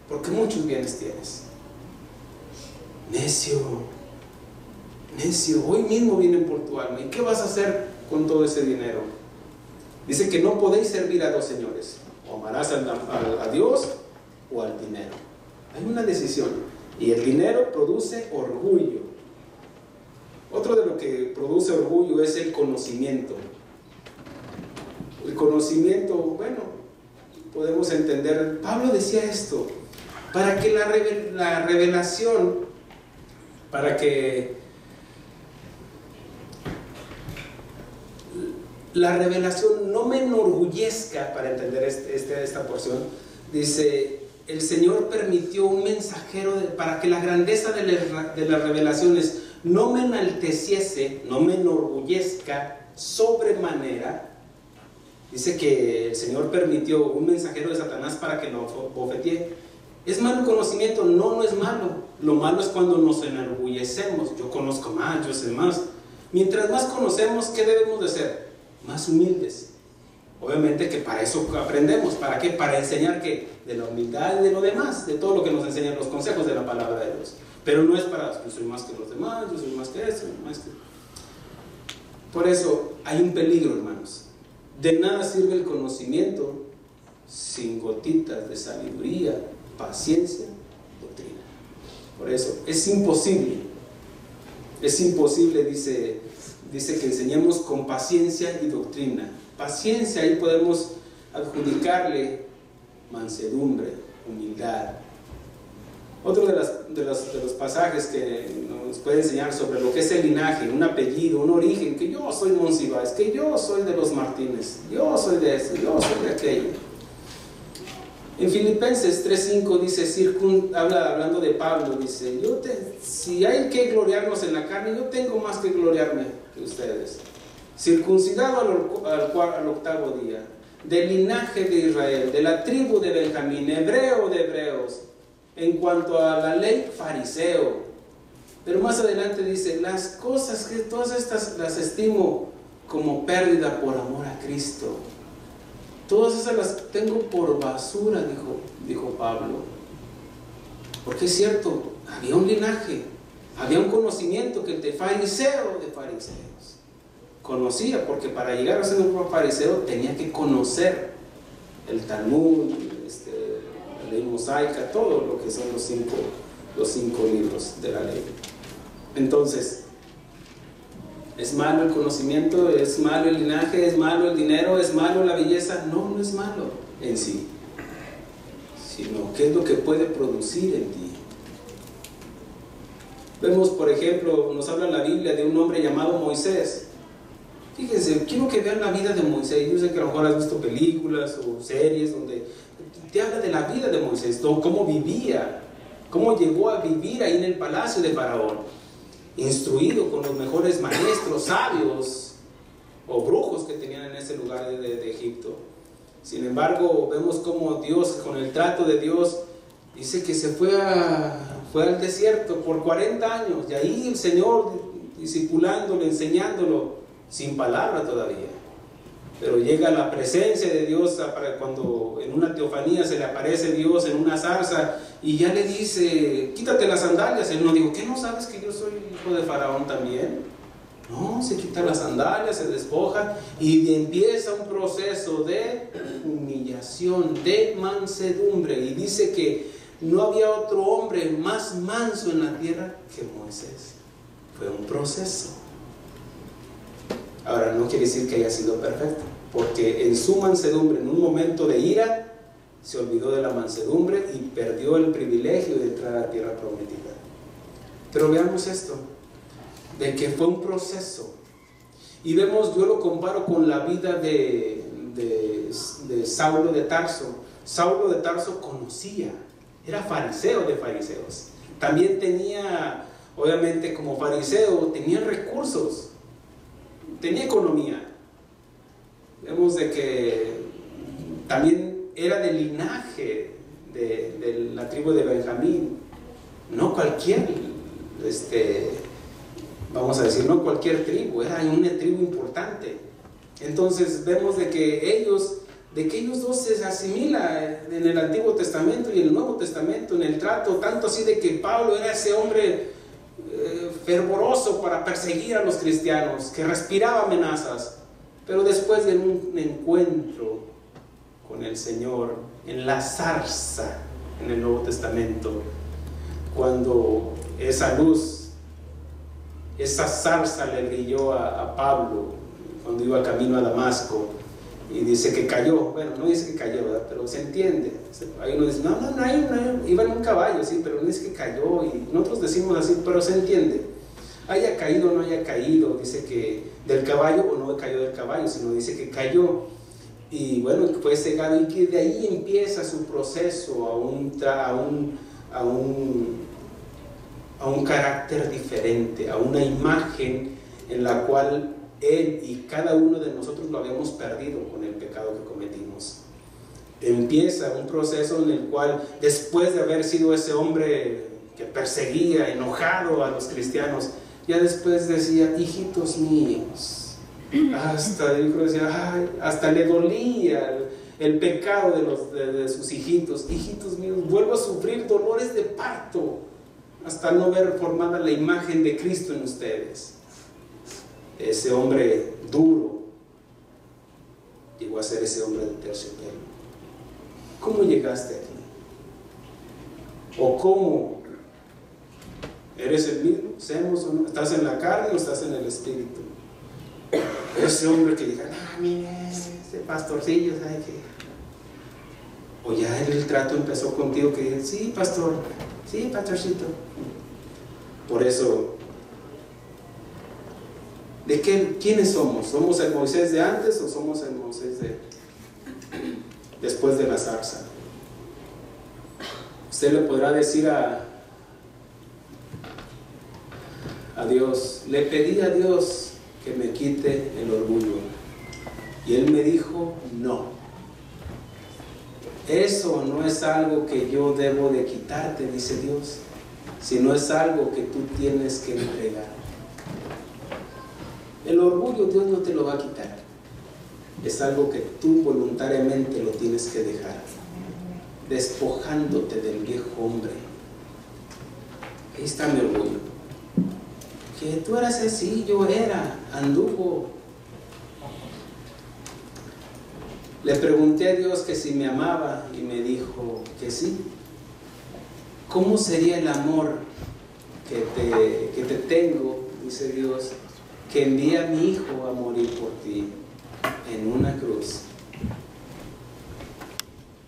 porque muchos bienes tienes. Necio, hoy mismo vienen por tu alma, ¿y qué vas a hacer con todo ese dinero? Dice que no podéis servir a dos señores, o amarás a Dios o al dinero. Hay una decisión, y el dinero produce orgullo. Otro de lo que produce orgullo es el conocimiento. El conocimiento, bueno, podemos entender, Pablo decía esto, para que la revelación, para que la revelación no me enorgullezca, para entender esta porción, dice, el Señor permitió un mensajero para que la grandeza de las revelaciones no me enalteciese, no me enorgullezca sobremanera. Dice que el Señor permitió un mensajero de Satanás para que lo bofetee. ¿Es malo el conocimiento? No es malo. Lo malo es cuando nos enorgullecemos. Yo conozco más, yo sé más. Mientras más conocemos, ¿qué debemos de ser? Más humildes. Obviamente que para eso aprendemos. ¿Para qué? Para enseñar que de la humildad y de lo demás, de todo lo que nos enseñan los consejos de la palabra de Dios. Pero no es para, yo soy más que los demás, yo soy más que eso, más que... Por eso hay un peligro, hermanos. De nada sirve el conocimiento sin gotitas de sabiduría, paciencia, doctrina. Por eso es imposible, dice que enseñemos con paciencia y doctrina. Paciencia, ahí podemos adjudicarle mansedumbre, humildad. Otro de los pasajes que nos puede enseñar sobre lo que es el linaje, un apellido, un origen, que yo soy Monsiváis, que yo soy de los Martínez, yo soy de eso, yo soy de aquello. En Filipenses 3:5 dice, hablando de Pablo, dice, si hay que gloriarnos en la carne, yo tengo más que gloriarme que ustedes. Circuncidado al octavo día, del linaje de Israel, de la tribu de Benjamín, hebreo de hebreos, en cuanto a la ley, fariseo. Pero más adelante dice, las cosas que todas estas las estimo como pérdida por amor a Cristo. Todas esas las tengo por basura, dijo Pablo. Porque es cierto, había un linaje, había un conocimiento que el de fariseo de fariseos conocía, porque para llegar a ser un fariseo tenía que conocer el Talmud, la ley mosaica, todo lo que son los cinco libros de la ley. Entonces, ¿es malo el conocimiento? ¿Es malo el linaje? ¿Es malo el dinero? ¿Es malo la belleza? No, no es malo en sí, sino qué es lo que puede producir en ti. Vemos, por ejemplo, nos habla la Biblia de un hombre llamado Moisés. Fíjense, quiero que vean la vida de Moisés. Yo sé que a lo mejor has visto películas o series donde te habla de la vida de Moisés, cómo vivía, cómo llegó a vivir ahí en el palacio de Faraón, instruido con los mejores maestros, sabios o brujos que tenían en ese lugar de Egipto. Sin embargo, vemos cómo Dios, con el trato de Dios, dice que se fue al desierto por 40 años, y ahí el Señor discipulándolo, enseñándolo, sin palabra todavía. Pero llega la presencia de Dios cuando en una teofanía se le aparece Dios en una zarza y ya le dice, quítate las sandalias. Él no dijo, ¿qué no sabes que yo soy hijo de Faraón también? No, se quita las sandalias, se despoja y empieza un proceso de humillación, de mansedumbre. Y dice que no había otro hombre más manso en la tierra que Moisés. Fue un proceso. Ahora, no quiere decir que haya sido perfecto, porque en su mansedumbre, en un momento de ira, se olvidó de la mansedumbre y perdió el privilegio de entrar a la tierra prometida. Pero veamos esto, de que fue un proceso. Y vemos, yo lo comparo con la vida de Saulo de Tarso. Saulo de Tarso conocía, era fariseo de fariseos. También tenía, obviamente como fariseo, tenía recursos, tenía economía. Vemos de que también era del linaje de la tribu de Benjamín. No cualquier, vamos a decir, no cualquier tribu, era una tribu importante. Entonces vemos de que ellos dos se asimila en el Antiguo Testamento y en el Nuevo Testamento, en el trato, tanto así de que Pablo era ese hombre fervoroso para perseguir a los cristianos, que respiraba amenazas, pero después de un encuentro con el Señor en la zarza en el Nuevo Testamento, cuando esa luz, esa zarza le brilló a Pablo cuando iba camino a Damasco, y dice que cayó. Bueno, no dice que cayó, ¿verdad? Pero se entiende. Ahí uno dice, no, iba en un caballo, sí, pero no dice que cayó, y nosotros decimos así, pero se entiende. Haya caído o no haya caído, dice que del caballo, o no cayó del caballo, sino dice que cayó, y bueno, fue cegado, y que de ahí empieza su proceso a un carácter diferente, a una imagen en la cual él y cada uno de nosotros lo habíamos perdido con el pecado que cometimos. Empieza un proceso en el cual, después de haber sido ese hombre que perseguía, enojado a los cristianos, ya después decía, hijitos míos, hasta le dolía el pecado de sus hijitos. Hijitos míos, vuelvo a sufrir dolores de parto hasta no ver formada la imagen de Cristo en ustedes. Ese hombre duro llegó a ser ese hombre de terciopelo. ¿Cómo llegaste aquí? ¿O cómo? ¿Eres el mismo? ¿Seamos o no? ¿Estás en la carne o estás en el espíritu? Ese hombre que diga, mire, ese pastorcillo, ¿sabe qué? O ya el trato empezó contigo que dices, sí, pastor, sí, pastorcito. Por eso, ¿quiénes somos? ¿Somos el Moisés de antes o somos el Moisés después de la zarza? Usted le podrá decir a Dios, le pedí a Dios que me quite el orgullo, y Él me dijo, no, eso no es algo que yo debo de quitarte, dice Dios, sino es algo que tú tienes que entregar. El orgullo Dios no te lo va a quitar, es algo que tú voluntariamente lo tienes que dejar, despojándote del viejo hombre. Ahí está mi orgullo, que tú eras así, yo era, anduvo. Le pregunté a Dios que si me amaba y me dijo que sí. ¿Cómo sería el amor que te tengo, dice Dios, que envié a mi hijo a morir por ti en una cruz?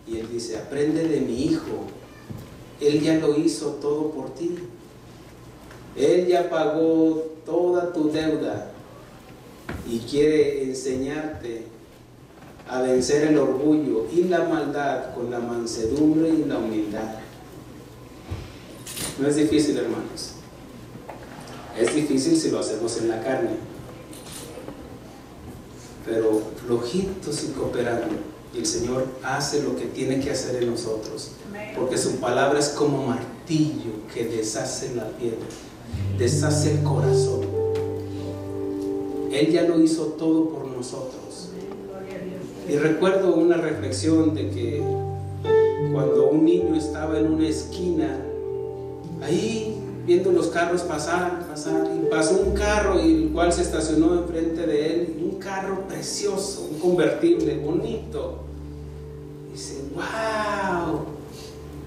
Y Él dice, aprende de mi hijo, Él ya lo hizo todo por ti. Él ya pagó toda tu deuda y quiere enseñarte a vencer el orgullo y la maldad con la mansedumbre y la humildad. No es difícil, hermanos. Es difícil si lo hacemos en la carne, pero flojitos y cooperando, y el Señor hace lo que tiene que hacer en nosotros, porque su palabra es como martillo que deshace la piedra, deshace el corazón. Él ya lo hizo todo por nosotros. Y recuerdo una reflexión de que cuando un niño estaba en una esquina, ahí viendo los carros pasar, y pasó un carro, y el cual se estacionó enfrente de él, un carro precioso, un convertible bonito. Dice, wow,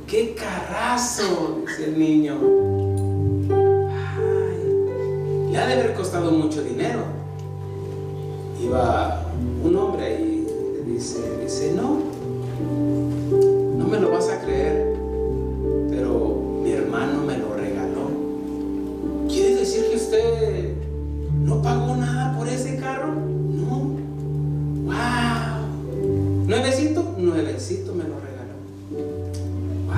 qué carrazo, dice el niño. Ay, le ha de haber costado mucho dinero. Iba un hombre ahí, dice, no me lo vas a creer, pero mi hermano me lo regaló. ¿Quiere decir que usted no pagó nada por ese carro? No. Wow. ¿Nuevecito? Nuevecito me lo regaló. Wow.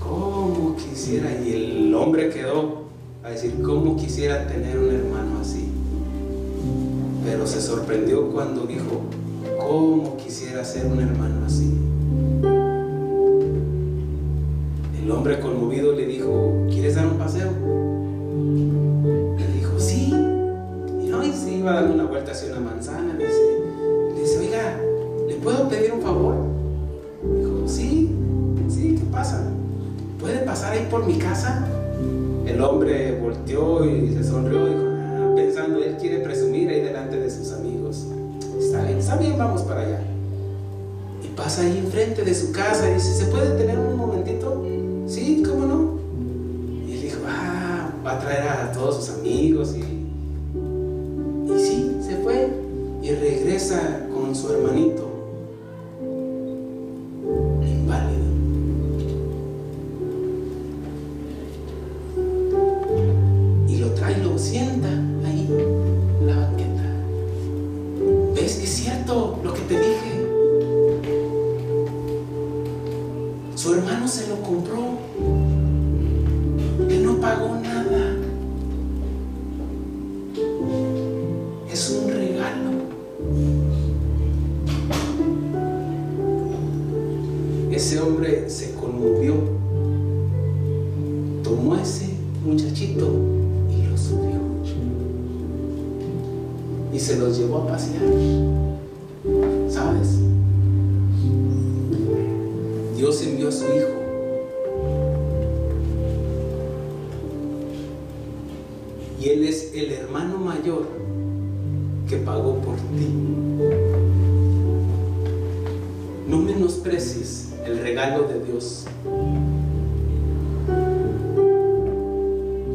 ¿Cómo quisiera? Y el hombre quedó a decir, ¿cómo quisiera tener un hermano así? Pero se sorprendió cuando dijo, ¿cómo quisiera ser un hermano así? El hombre conmovido le dijo, ¿quieres dar un paseo? Le dijo, sí. Y se iba dando una vuelta hacia una manzana. Le dice, oiga, ¿le puedo pedir un favor? Dijo, sí, ¿qué pasa? ¿Puede pasar ahí por mi casa? El hombre volteó y se sonrió y dijo, pensando, él quiere presumir ahí delante de sus amigos. Está bien, vamos para allá. Y pasa ahí enfrente de su casa y dice, ¿se puede tener un momentito? Sí, ¿cómo no? Y él dijo, va a traer a todos sus amigos. Y sí, se fue y regresa con su hermanito inválido. Y lo trae y lo sienta ahí en la banqueta. ¿Ves? Es cierto lo que te dije. Su hermano se lo compró. Él no pagó nada. Es un regalo. Ese hombre se conmovió. Tomó a ese muchachito y lo subió. Y se los llevó a pasear. ¿Sabes? Dios envió a su hijo. Y él es el hermano mayor que pagó por ti. No menosprecies el regalo de Dios.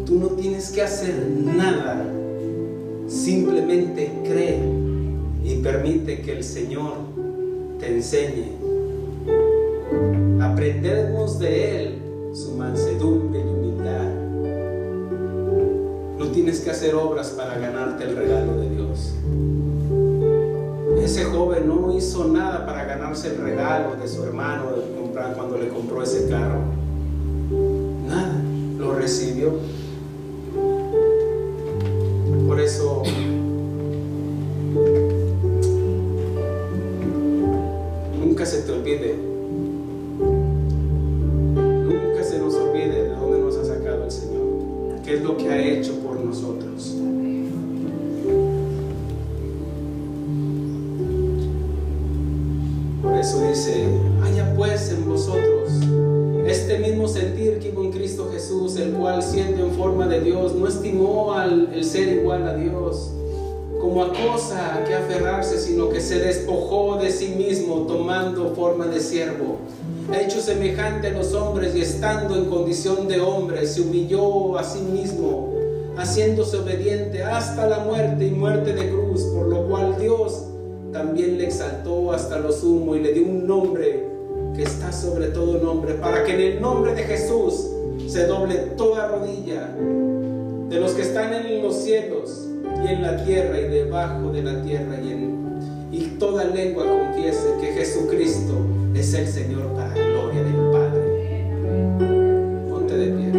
Tú no tienes que hacer nada. Simplemente cree y permite que el Señor te enseñe. Aprendemos de Él su mansedumbre y humildad. No tienes que hacer obras para ganarte el regalo de Dios. Ese joven no hizo nada para ganarse el regalo de su hermano cuando le compró ese carro. Nada, lo recibió. Por eso nunca se te olvide, nunca se nos olvide de dónde nos ha sacado el Señor, qué es lo que ha hecho por nosotros. Por eso dice: haya pues en vosotros este mismo sentir que hubo en Cristo Jesús, el cual, siendo en forma de Dios, no estimó el ser igual a Dios como a cosa a que aferrarse, sino que se despojó de sí mismo, tomando forma de siervo, hecho semejante a los hombres, y estando en condición de hombre, se humilló a sí mismo, haciéndose obediente hasta la muerte, y muerte de cruz, por lo cual Dios también le exaltó hasta lo sumo y le dio un nombre que está sobre todo nombre, para que en el nombre de Jesús se doble toda rodilla de los que están en los cielos y en la tierra y debajo de la tierra, y toda lengua confiese que Jesucristo es el Señor, para gloria del Padre. Ponte de pie.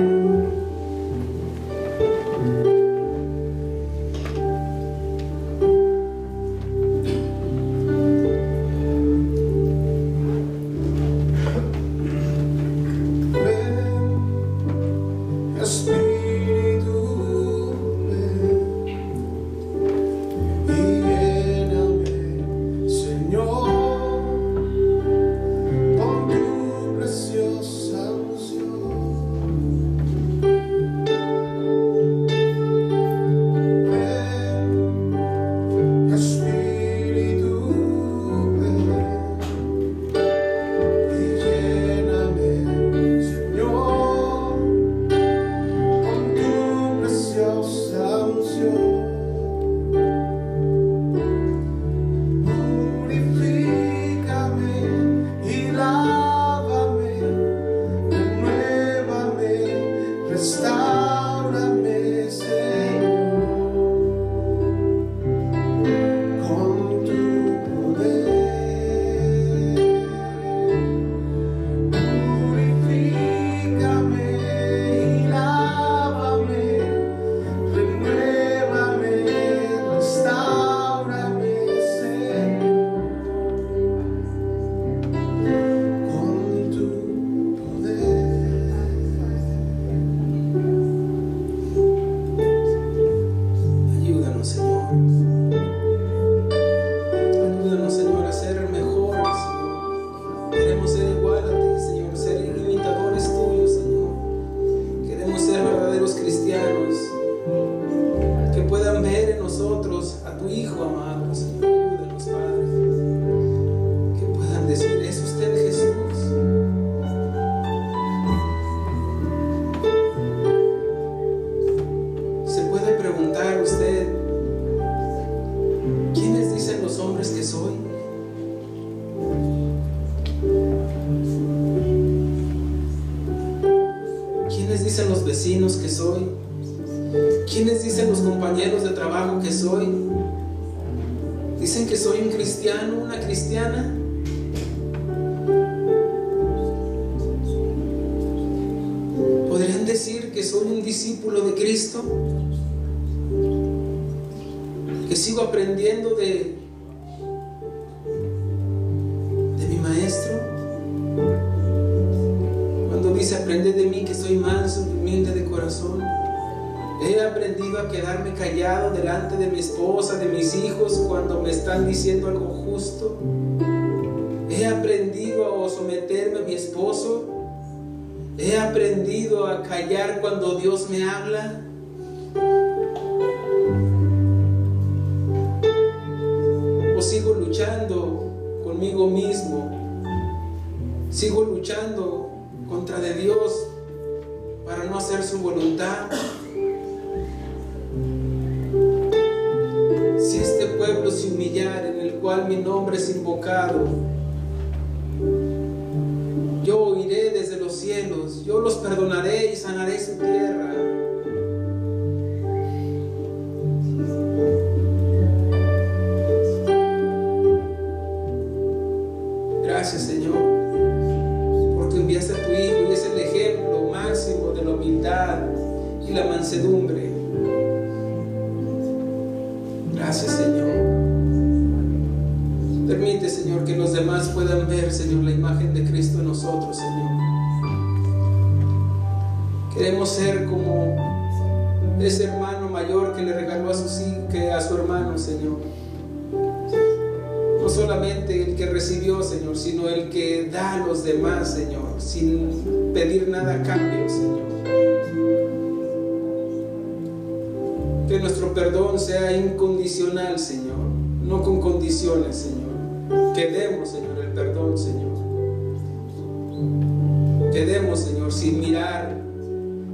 dicen los vecinos que soy? ¿Quiénes dicen los compañeros de trabajo que soy? ¿Dicen que soy un cristiano, una cristiana? ¿Podrían decir que soy un discípulo de Cristo? ¿Que sigo aprendiendo de mi maestro? Cuando dice: aprende de mí que soy manso y humilde de corazón. He aprendido a quedarme callado delante de mi esposa, de mis hijos, cuando me están diciendo algo justo. He aprendido a someterme a mi esposo. He aprendido a callar cuando Dios me habla. O sigo luchando conmigo mismo. Sigo luchando contra de Dios para no hacer su voluntad. Si este pueblo se humillara, en el cual mi nombre es invocado, cielos. Yo los perdonaré y sanaré su tierra. Gracias, Señor, porque enviaste a tu Hijo y es el ejemplo máximo de la humildad y la mansedumbre. Gracias, Señor. Permite, Señor, que los demás puedan ver, Señor, la imagen de Cristo en nosotros, Señor. Queremos ser como ese hermano mayor que le regaló a su hermano, Señor. No solamente el que recibió, Señor, sino el que da a los demás, Señor, sin pedir nada a cambio, Señor. Que nuestro perdón sea incondicional, Señor, no con condiciones, Señor. Que demos, Señor, el perdón, Señor. Que demos, Señor, sin mirar,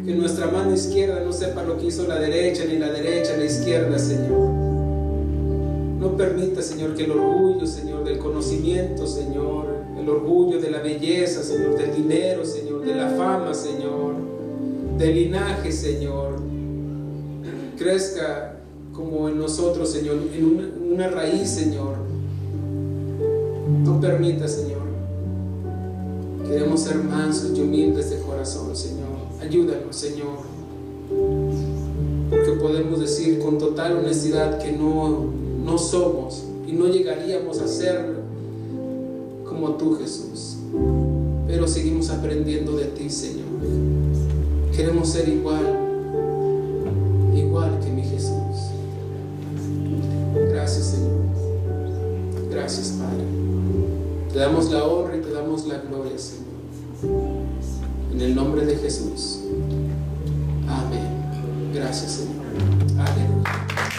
que nuestra mano izquierda no sepa lo que hizo la derecha, ni la derecha la izquierda, Señor. No permita, Señor, que el orgullo, Señor, del conocimiento, Señor, el orgullo de la belleza, Señor, del dinero, Señor, de la fama, Señor, del linaje, Señor, crezca como en nosotros, Señor, en una raíz, Señor. No permita, Señor. Queremos ser mansos y humildes de corazón, Señor. Ayúdanos, Señor, porque podemos decir con total honestidad que no somos y no llegaríamos a ser como tú, Jesús, pero seguimos aprendiendo de ti, Señor. Queremos ser igual que mi Jesús. Gracias, Señor. Gracias, Padre. Te damos la honra y te damos la gloria, Señor, en el nombre de Jesús. Amén. Gracias, Señor. Aleluya.